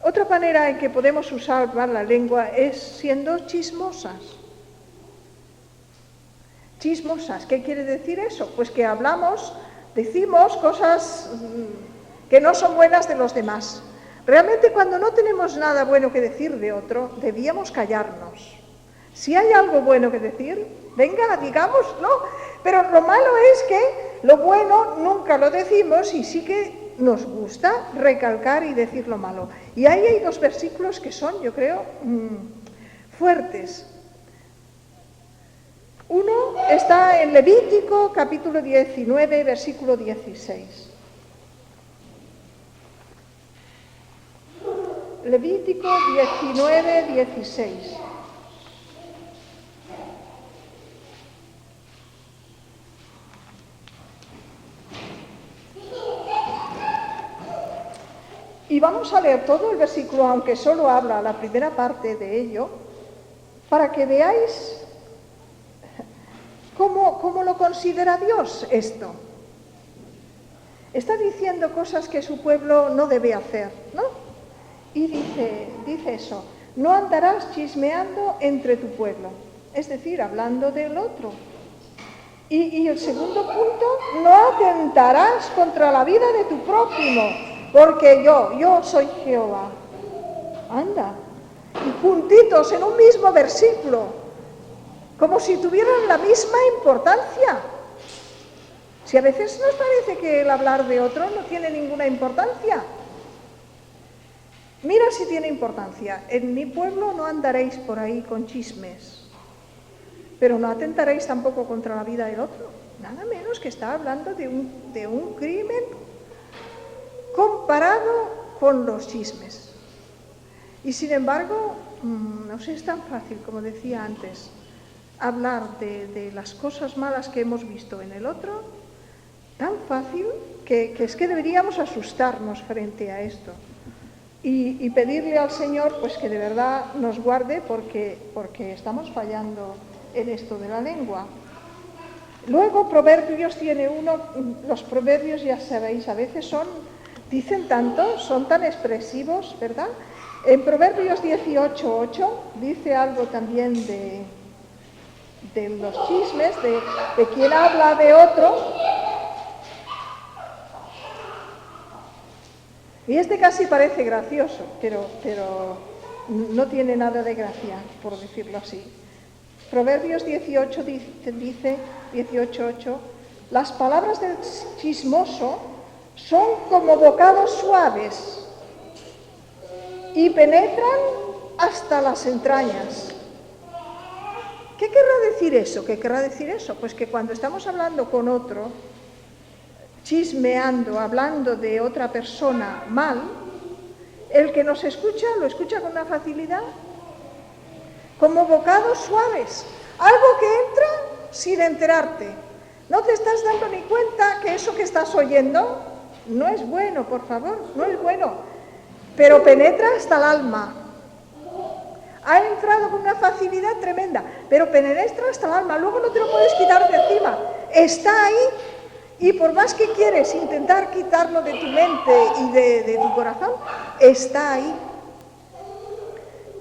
S1: Otra manera en que podemos usar la lengua es siendo chismosas. Chismosas, ¿qué quiere decir eso? Pues que decimos cosas que no son buenas de los demás. Realmente cuando no tenemos nada bueno que decir de otro, debíamos callarnos. Si hay algo bueno que decir, venga, digámoslo. Pero lo malo es que lo bueno nunca lo decimos y sí que nos gusta recalcar y decir lo malo. Y ahí hay dos versículos que son, yo creo, fuertes. Uno está en Levítico, capítulo 19, versículo 16. Levítico 19, 16. Y vamos a leer todo el versículo, aunque solo habla la primera parte de ello, para que veáis ¿cómo lo considera Dios esto? Está diciendo cosas que su pueblo no debe hacer, ¿no? Y dice eso, no andarás chismeando entre tu pueblo, es decir, hablando del otro. Y el segundo punto, no atentarás contra la vida de tu prójimo, porque yo soy Jehová. Anda, y juntitos en un mismo versículo, como si tuvieran la misma importancia. Si a veces nos parece que el hablar de otro no tiene ninguna importancia. Mira si tiene importancia. En mi pueblo no andaréis por ahí con chismes, pero no atentaréis tampoco contra la vida del otro. Nada menos que está hablando de un crimen comparado con los chismes. Y sin embargo, no es tan fácil, como decía antes, hablar de las cosas malas que hemos visto en el otro, tan fácil que es que deberíamos asustarnos frente a esto y pedirle al Señor pues que de verdad nos guarde porque estamos fallando en esto de la lengua. Luego Proverbios tiene uno, los proverbios ya sabéis, a veces son Dicen tanto, son tan expresivos, ¿verdad? En Proverbios 18:8 dice algo también de los chismes, de quien habla de otro. Y este casi parece gracioso, pero no tiene nada de gracia, por decirlo así. Proverbios 18 dice 18:8, las palabras del chismoso son como bocados suaves y penetran hasta las entrañas. ¿Qué querrá decir eso? ¿Qué querrá decir eso? Pues que cuando estamos hablando con otro, chismeando, hablando de otra persona mal, el que nos escucha lo escucha con una facilidad, como bocados suaves, algo que entra sin enterarte. No te estás dando ni cuenta que eso que estás oyendo no es bueno, por favor, no es bueno, pero penetra hasta el alma. Ha entrado con una facilidad tremenda, pero penetra hasta el alma, luego no te lo puedes quitar de encima, está ahí. Y por más que quieres intentar quitarlo de tu mente y de tu corazón, está ahí.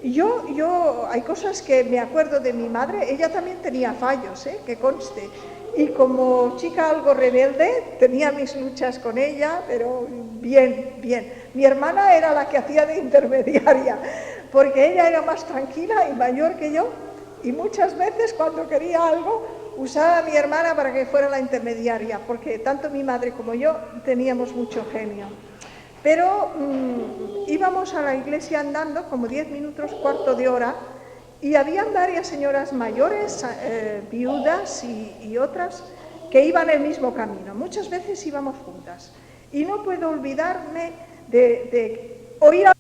S1: Yo hay cosas que me acuerdo de mi madre, ella también tenía fallos, que conste. Y como chica algo rebelde, tenía mis luchas con ella, pero bien. Mi hermana era la que hacía de intermediaria, porque ella era más tranquila y mayor que yo, y muchas veces cuando quería algo, usaba a mi hermana para que fuera la intermediaria, porque tanto mi madre como yo teníamos mucho genio. Pero íbamos a la iglesia andando como 10 minutos, cuarto de hora, y habían varias señoras mayores, viudas y otras, que iban el mismo camino. Muchas veces íbamos juntas. Y no puedo olvidarme de oír algo,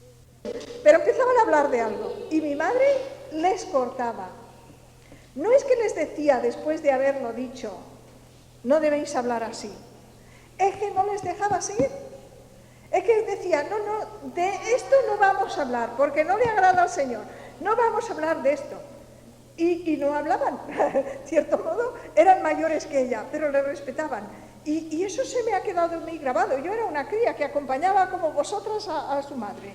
S1: pero empezaban a hablar de algo, y mi madre les cortaba. No es que les decía, después de haberlo dicho, no debéis hablar así. Es que no les dejaba seguir. Es que decía, no, de esto no vamos a hablar, porque no le agrada al Señor. No vamos a hablar de esto. Y no hablaban, cierto modo, eran mayores que ella, pero le respetaban. Y eso se me ha quedado muy grabado. Yo era una cría que acompañaba como vosotras a su madre.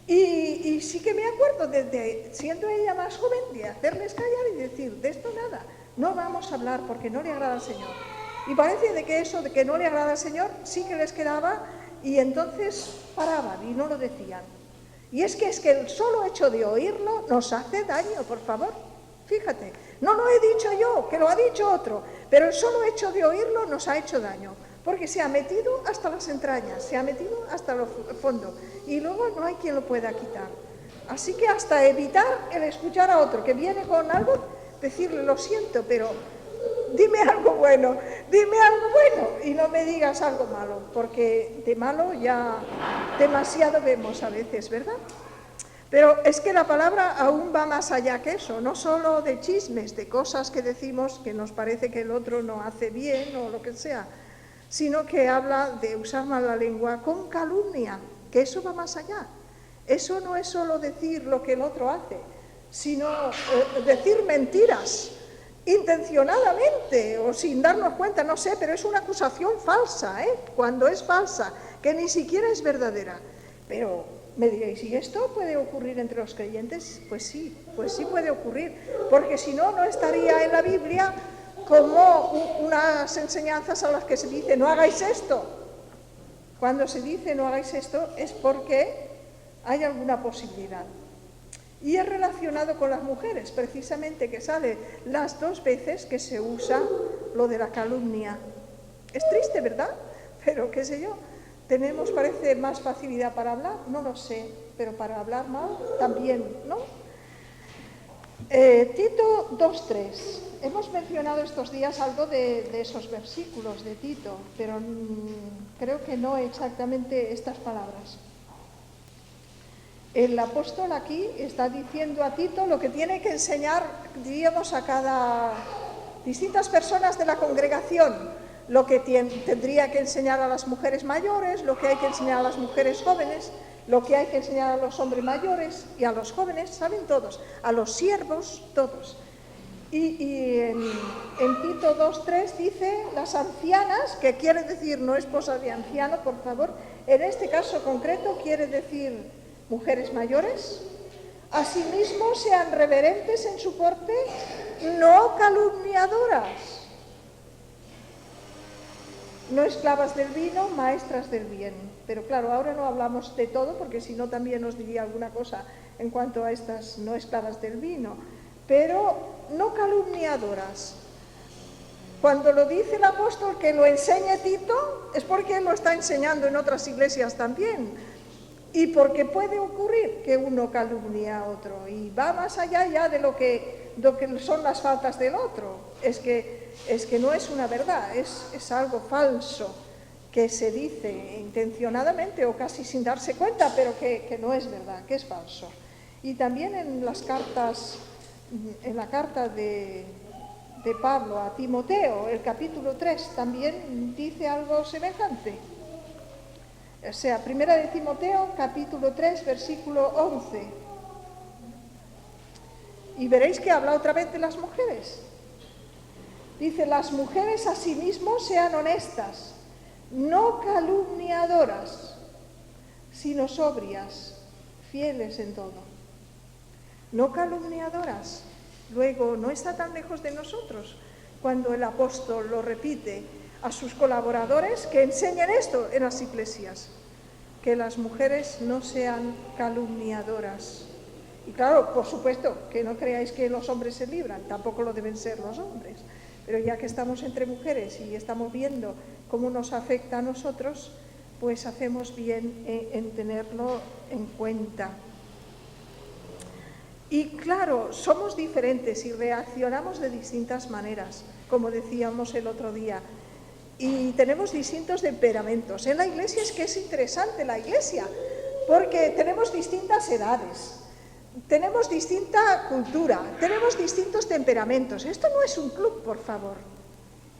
S1: Y sí que me acuerdo, siendo ella más joven, de hacerles callar y decir, de esto nada, no vamos a hablar porque no le agrada al Señor. Y parece de que eso de que no le agrada al Señor sí que les quedaba, y entonces paraban y no lo decían. Y es que el solo hecho de oírlo nos hace daño, por favor. Fíjate, no lo he dicho yo, que lo ha dicho otro, pero el solo hecho de oírlo nos ha hecho daño, porque se ha metido hasta las entrañas, se ha metido hasta el fondo, y luego no hay quien lo pueda quitar. Así que hasta evitar el escuchar a otro que viene con algo, decirle, lo siento, pero dime algo bueno, y no me digas algo malo, porque de malo ya demasiado vemos a veces, ¿verdad? Pero es que la palabra aún va más allá que eso, no solo de chismes, de cosas que decimos que nos parece que el otro no hace bien o lo que sea, sino que habla de usar mal la lengua con calumnia, que eso va más allá. Eso no es solo decir lo que el otro hace, sino decir mentiras intencionadamente o sin darnos cuenta, no sé, pero es una acusación falsa, cuando es falsa, que ni siquiera es verdadera. Pero me diréis, ¿y esto puede ocurrir entre los creyentes? Pues sí puede ocurrir, porque si no, no estaría en la Biblia como unas enseñanzas a las que se dice, no hagáis esto. Cuando se dice no hagáis esto es porque hay alguna posibilidad. Y es relacionado con las mujeres, precisamente, que sale las 2 veces que se usa lo de la calumnia. Es triste, ¿verdad? Pero qué sé yo, tenemos, parece, más facilidad para hablar, no lo sé, pero para hablar mal también, ¿no? Tito 2:3. Hemos mencionado estos días algo de esos versículos de Tito, pero creo que no exactamente estas palabras. El apóstol aquí está diciendo a Tito lo que tiene que enseñar, diríamos, a cada distintas personas de la congregación, lo que tendría que enseñar a las mujeres mayores, lo que hay que enseñar a las mujeres jóvenes, lo que hay que enseñar a los hombres mayores y a los jóvenes, saben todos, a los siervos, todos. Y en Tito 2:3 dice las ancianas, que quiere decir no esposa de anciano, por favor, en este caso concreto quiere decir mujeres mayores, asimismo sean reverentes en su porte, no calumniadoras, no esclavas del vino, maestras del bien. Pero claro, ahora no hablamos de todo, porque si no también os diría alguna cosa en cuanto a estas no esclavas del vino, pero no calumniadoras. Cuando lo dice el apóstol que lo enseñe Tito, es porque él lo está enseñando en otras iglesias también, y porque puede ocurrir que uno calumnie a otro, y va más allá ya de lo que son las faltas del otro. Es que no es una verdad, es algo falso que se dice intencionadamente o casi sin darse cuenta, pero que no es verdad, que es falso. Y también en las cartas, en la carta de Pablo a Timoteo, el capítulo 3, también dice algo semejante. O sea, primera de Timoteo, capítulo 3, versículo 11. Y veréis que habla otra vez de las mujeres. Dice, las mujeres asimismo sean honestas, no calumniadoras, sino sobrias, fieles en todo. No calumniadoras. Luego, no está tan lejos de nosotros cuando el apóstol lo repite a sus colaboradores que enseñen esto en las iglesias, que las mujeres no sean calumniadoras. Y claro, por supuesto, que no creáis que los hombres se libran, tampoco lo deben ser los hombres, pero ya que estamos entre mujeres y estamos viendo cómo nos afecta a nosotros, pues hacemos bien en tenerlo en cuenta. Y claro, somos diferentes y reaccionamos de distintas maneras, como decíamos el otro día, y tenemos distintos temperamentos. En la iglesia es que es interesante la iglesia, porque tenemos distintas edades, tenemos distinta cultura, tenemos distintos temperamentos. Esto no es un club, por favor,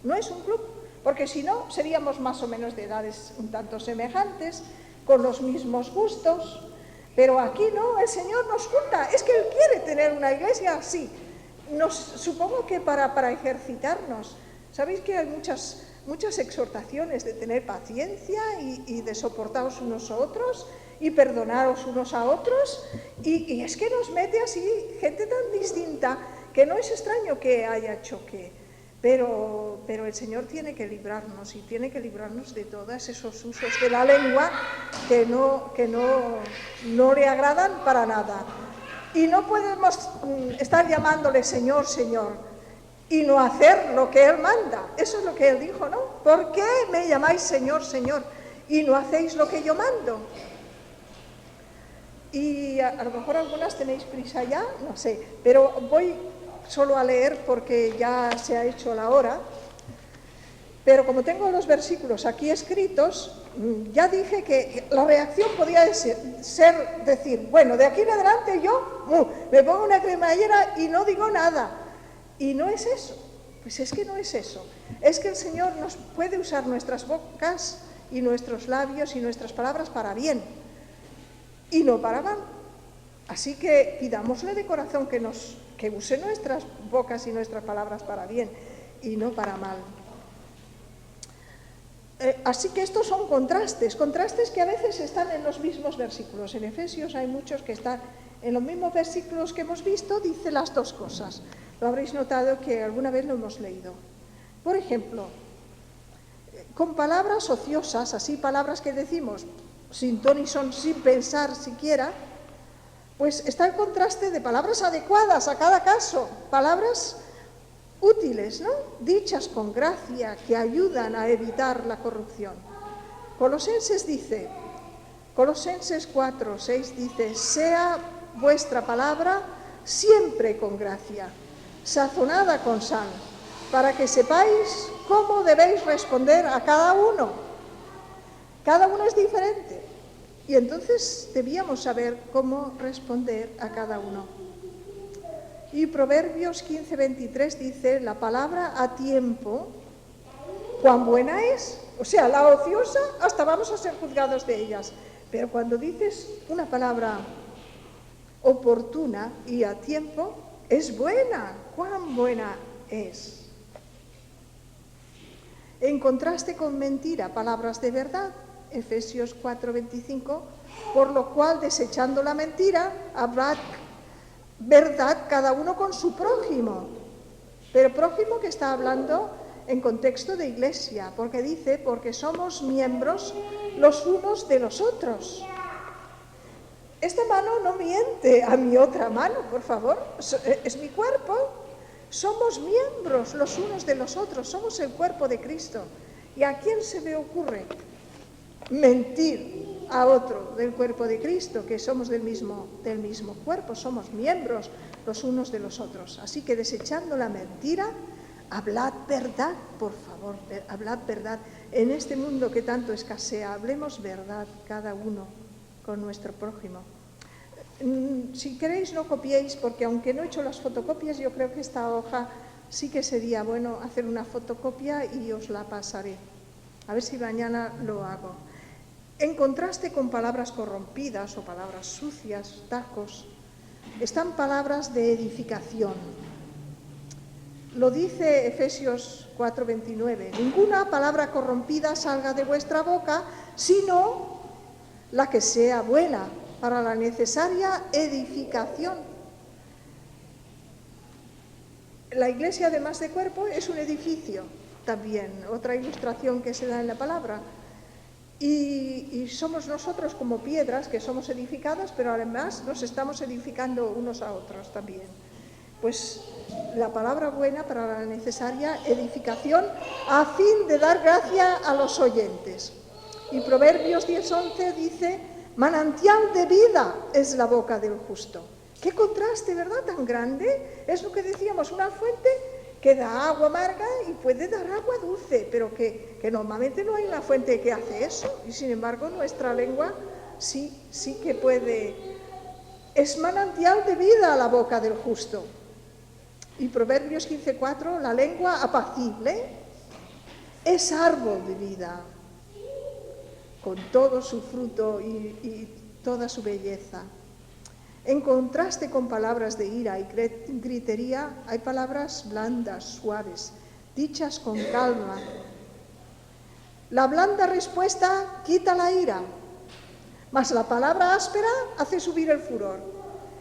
S1: no es un club, porque si no, seríamos más o menos de edades un tanto semejantes, con los mismos gustos. Pero aquí no, el Señor nos junta, es que Él quiere tener una iglesia así. Supongo que para ejercitarnos. Sabéis que hay muchas exhortaciones de tener paciencia y de soportaros unos a otros y perdonaros unos a otros. Y es que nos mete así gente tan distinta que no es extraño que haya choque. Pero el Señor tiene que librarnos y tiene que librarnos de todos esos usos de la lengua que no le agradan para nada. Y no podemos estar llamándole Señor, Señor, y no hacer lo que Él manda. Eso es lo que Él dijo, ¿no? ¿Por qué me llamáis Señor, Señor, y no hacéis lo que yo mando? Y a lo mejor algunas tenéis prisa ya, no sé, pero voy solo a leer porque ya se ha hecho la hora, pero como tengo los versículos aquí escritos, ya dije que la reacción podía ser decir, bueno, de aquí en adelante yo me pongo una cremallera y no digo nada. Y no es eso, pues es que no es eso. Es que el Señor nos puede usar nuestras bocas y nuestros labios y nuestras palabras para bien y no para mal. Así que pidámosle de corazón que use nuestras bocas y nuestras palabras para bien y no para mal. Así que estos son contrastes que a veces están en los mismos versículos. En Efesios hay muchos que están en los mismos versículos que hemos visto, dice las dos cosas. Lo habréis notado que alguna vez lo hemos leído. Por ejemplo, con palabras ociosas, así palabras que decimos sin ton y son, sin pensar siquiera, pues está el contraste de palabras adecuadas a cada caso, palabras útiles, ¿no? Dichas con gracia, que ayudan a evitar la corrupción. Colosenses 4:6 dice, sea vuestra palabra siempre con gracia, sazonada con sal, para que sepáis cómo debéis responder a cada uno. Cada uno es diferente. Y entonces debíamos saber cómo responder a cada uno. Y Proverbios 15:23 dice, la palabra a tiempo, cuán buena es. O sea, la ociosa, hasta vamos a ser juzgados de ellas. Pero cuando dices una palabra oportuna y a tiempo, es buena. ¿Cuán buena es? En contraste con mentira, palabras de verdad, Efesios 4:25, por lo cual, desechando la mentira, hablad verdad cada uno con su prójimo. Pero prójimo que está hablando en contexto de iglesia, porque dice, porque somos miembros los unos de los otros. Esta mano no miente a mi otra mano, por favor, es mi cuerpo. Somos miembros los unos de los otros, somos el cuerpo de Cristo. ¿Y a quién se le ocurre mentir a otro del cuerpo de Cristo, que somos del mismo cuerpo, somos miembros los unos de los otros? Así que desechando la mentira, hablad verdad, por favor, hablad verdad. En este mundo que tanto escasea, hablemos verdad cada uno con nuestro prójimo. Si queréis no copiéis, porque aunque no he hecho las fotocopias, yo creo que esta hoja sí que sería bueno hacer una fotocopia y os la pasaré. A ver si mañana lo hago. En contraste con palabras corrompidas o palabras sucias, tajos, están palabras de edificación. Lo dice Efesios 4:29. Ninguna palabra corrompida salga de vuestra boca, sino la que sea buena para la necesaria edificación. La iglesia, además de cuerpo, es un edificio también, otra ilustración que se da en la palabra. Y somos nosotros como piedras que somos edificadas, pero además nos estamos edificando unos a otros también. Pues la palabra buena para la necesaria edificación a fin de dar gracia a los oyentes. Y Proverbios 10:11 dice, manantial de vida es la boca del justo. Qué contraste, ¿verdad? Tan grande. Es lo que decíamos, una fuente que da agua amarga y puede dar agua dulce, pero que normalmente no hay una fuente que hace eso. Y sin embargo nuestra lengua sí que puede. Es manantial de vida la boca del justo. Y Proverbios 15:4, la lengua apacible es árbol de vida, con todo su fruto y toda su belleza. En contraste con palabras de ira y gritería, hay palabras blandas, suaves, dichas con calma. La blanda respuesta quita la ira, mas la palabra áspera hace subir el furor.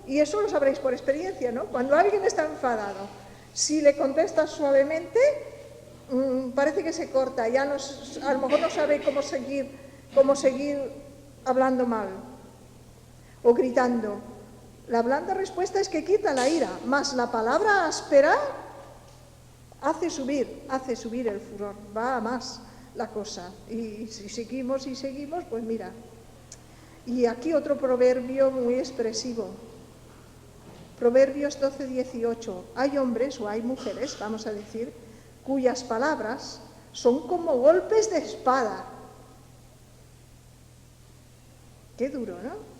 S1: Y eso lo sabréis por experiencia, ¿no? Cuando alguien está enfadado, si le contestas suavemente, parece que se corta, ya a lo mejor no sabe cómo seguir hablando mal o gritando. La blanda respuesta es que quita la ira, mas la palabra áspera hace subir el furor, va a más la cosa. Y si seguimos, pues mira. Y aquí otro proverbio muy expresivo. Proverbios 12:18. Hay hombres o hay mujeres, vamos a decir, cuyas palabras son como golpes de espada. Qué duro, ¿no?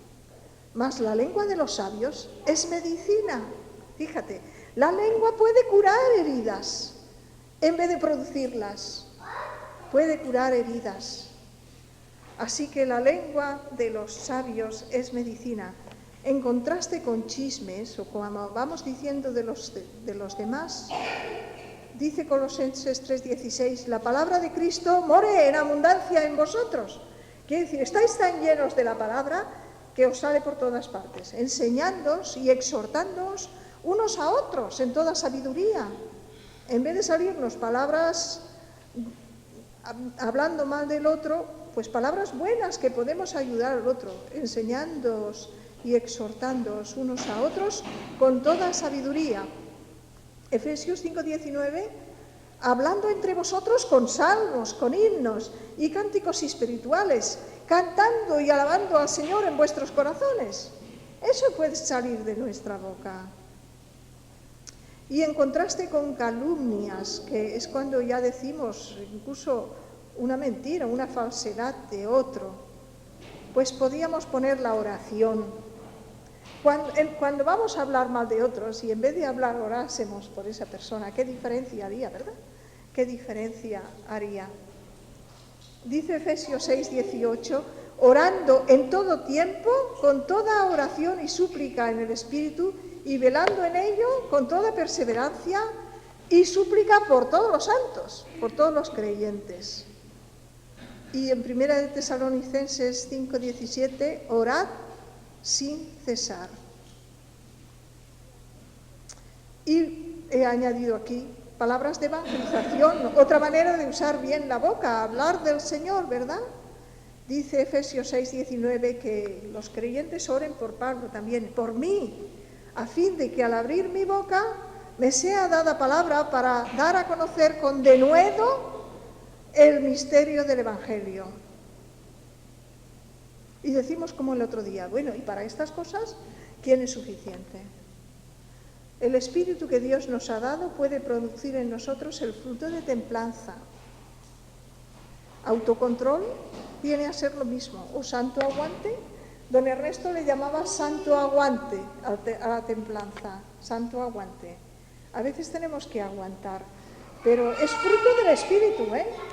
S1: Mas la lengua de los sabios es medicina. Fíjate, la lengua puede curar heridas en vez de producirlas. Puede curar heridas. Así que la lengua de los sabios es medicina. En contraste con chismes, o como vamos diciendo de los demás, dice Colosenses 3:16, la palabra de Cristo more en abundancia en vosotros. Quiere decir, estáis tan llenos de la palabra que os sale por todas partes, enseñándoos y exhortándoos unos a otros en toda sabiduría. En vez de salirnos palabras hablando mal del otro, pues palabras buenas que podemos ayudar al otro, enseñándoos y exhortándoos unos a otros con toda sabiduría. Efesios 5:19, hablando entre vosotros con salmos, con himnos y cánticos espirituales, cantando y alabando al Señor en vuestros corazones. Eso puede salir de nuestra boca. Y en contraste con calumnias, que es cuando ya decimos incluso una mentira, una falsedad de otro, pues podíamos poner la oración. Cuando vamos a hablar mal de otros y en vez de hablar orásemos por esa persona, ¿qué diferencia haría, verdad? ¿Qué diferencia haría? Dice Efesios 6:18, orando en todo tiempo, con toda oración y súplica en el Espíritu, y velando en ello con toda perseverancia y súplica por todos los santos, por todos los creyentes. Y en 1 de Tesalonicenses 5:17, orad sin cesar. Y he añadido aquí palabras de evangelización, otra manera de usar bien la boca, hablar del Señor, ¿verdad? Dice Efesios 6:19 que los creyentes oren por Pablo también, por mí, a fin de que al abrir mi boca me sea dada palabra para dar a conocer con denuedo el misterio del Evangelio. Y decimos como el otro día, bueno, y para estas cosas, ¿quién es suficiente? El Espíritu que Dios nos ha dado puede producir en nosotros el fruto de templanza. Autocontrol viene a ser lo mismo, o santo aguante. Don Ernesto le llamaba santo aguante a la templanza, santo aguante. A veces tenemos que aguantar, pero es fruto del Espíritu,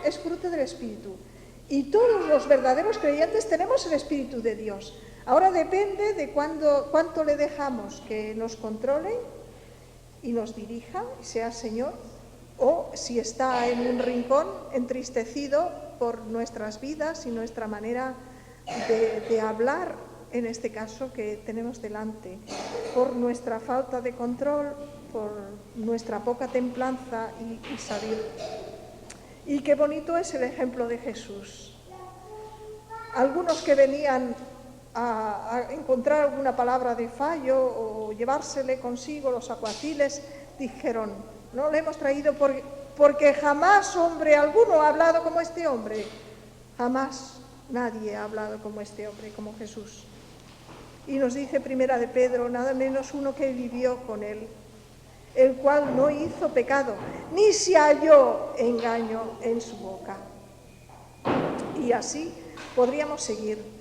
S1: es fruto del Espíritu. Y todos los verdaderos creyentes tenemos el Espíritu de Dios. Ahora depende de cuánto le dejamos que nos controle y nos dirija, y sea Señor, o si está en un rincón entristecido por nuestras vidas y nuestra manera de hablar, en este caso que tenemos delante, por nuestra falta de control, por nuestra poca templanza y salir. Y qué bonito es el ejemplo de Jesús. Algunos que venían a encontrar alguna palabra de fallo o llevársele consigo los aguaciles, dijeron, no le hemos traído porque jamás hombre alguno ha hablado como este hombre. Jamás nadie ha hablado como este hombre, como Jesús. Y nos dice Primera de Pedro, nada menos uno que vivió con él, el cual no hizo pecado, ni se halló engaño en su boca. Y así podríamos seguir.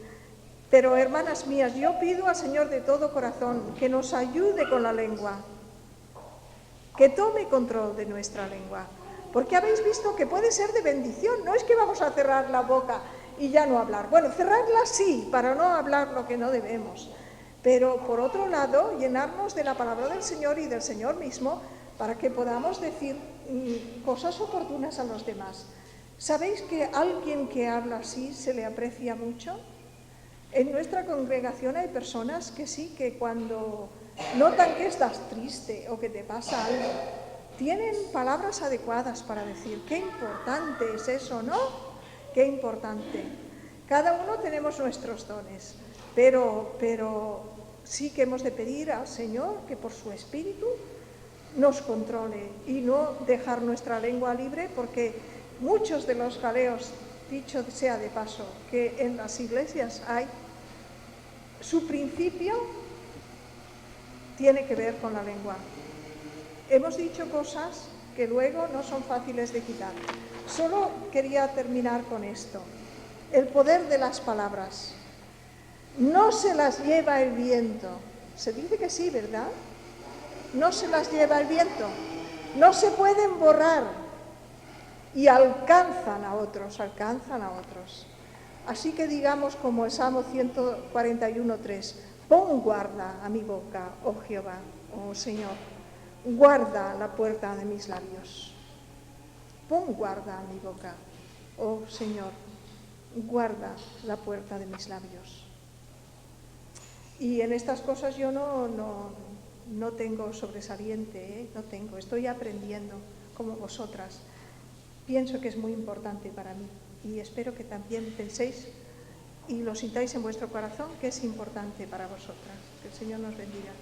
S1: Pero, hermanas mías, yo pido al Señor de todo corazón que nos ayude con la lengua, que tome control de nuestra lengua, porque habéis visto que puede ser de bendición. No es que vamos a cerrar la boca y ya no hablar. Bueno, cerrarla sí, para no hablar lo que no debemos. Pero, por otro lado, llenarnos de la palabra del Señor y del Señor mismo para que podamos decir cosas oportunas a los demás. ¿Sabéis que alguien que habla así se le aprecia mucho? En nuestra congregación hay personas que sí, que cuando notan que estás triste o que te pasa algo, tienen palabras adecuadas para decir, qué importante es eso, ¿no? Qué importante. Cada uno tenemos nuestros dones, pero sí que hemos de pedir al Señor que por su Espíritu nos controle y no dejar nuestra lengua libre, porque muchos de los jaleos, dicho sea de paso, que en las iglesias hay, su principio tiene que ver con la lengua. Hemos dicho cosas que luego no son fáciles de quitar. Solo quería terminar con esto. El poder de las palabras. No se las lleva el viento. Se dice que sí, ¿verdad? No se las lleva el viento. No se pueden borrar. Y alcanzan a otros. Así que digamos como el Salmo 141:3, pon guarda a mi boca, oh Jehová, oh Señor, guarda la puerta de mis labios. Pon guarda a mi boca, oh Señor, guarda la puerta de mis labios. Y en estas cosas yo no tengo sobresaliente, no tengo, estoy aprendiendo como vosotras. Pienso que es muy importante para mí y espero que también penséis y lo sintáis en vuestro corazón que es importante para vosotras. Que el Señor nos bendiga.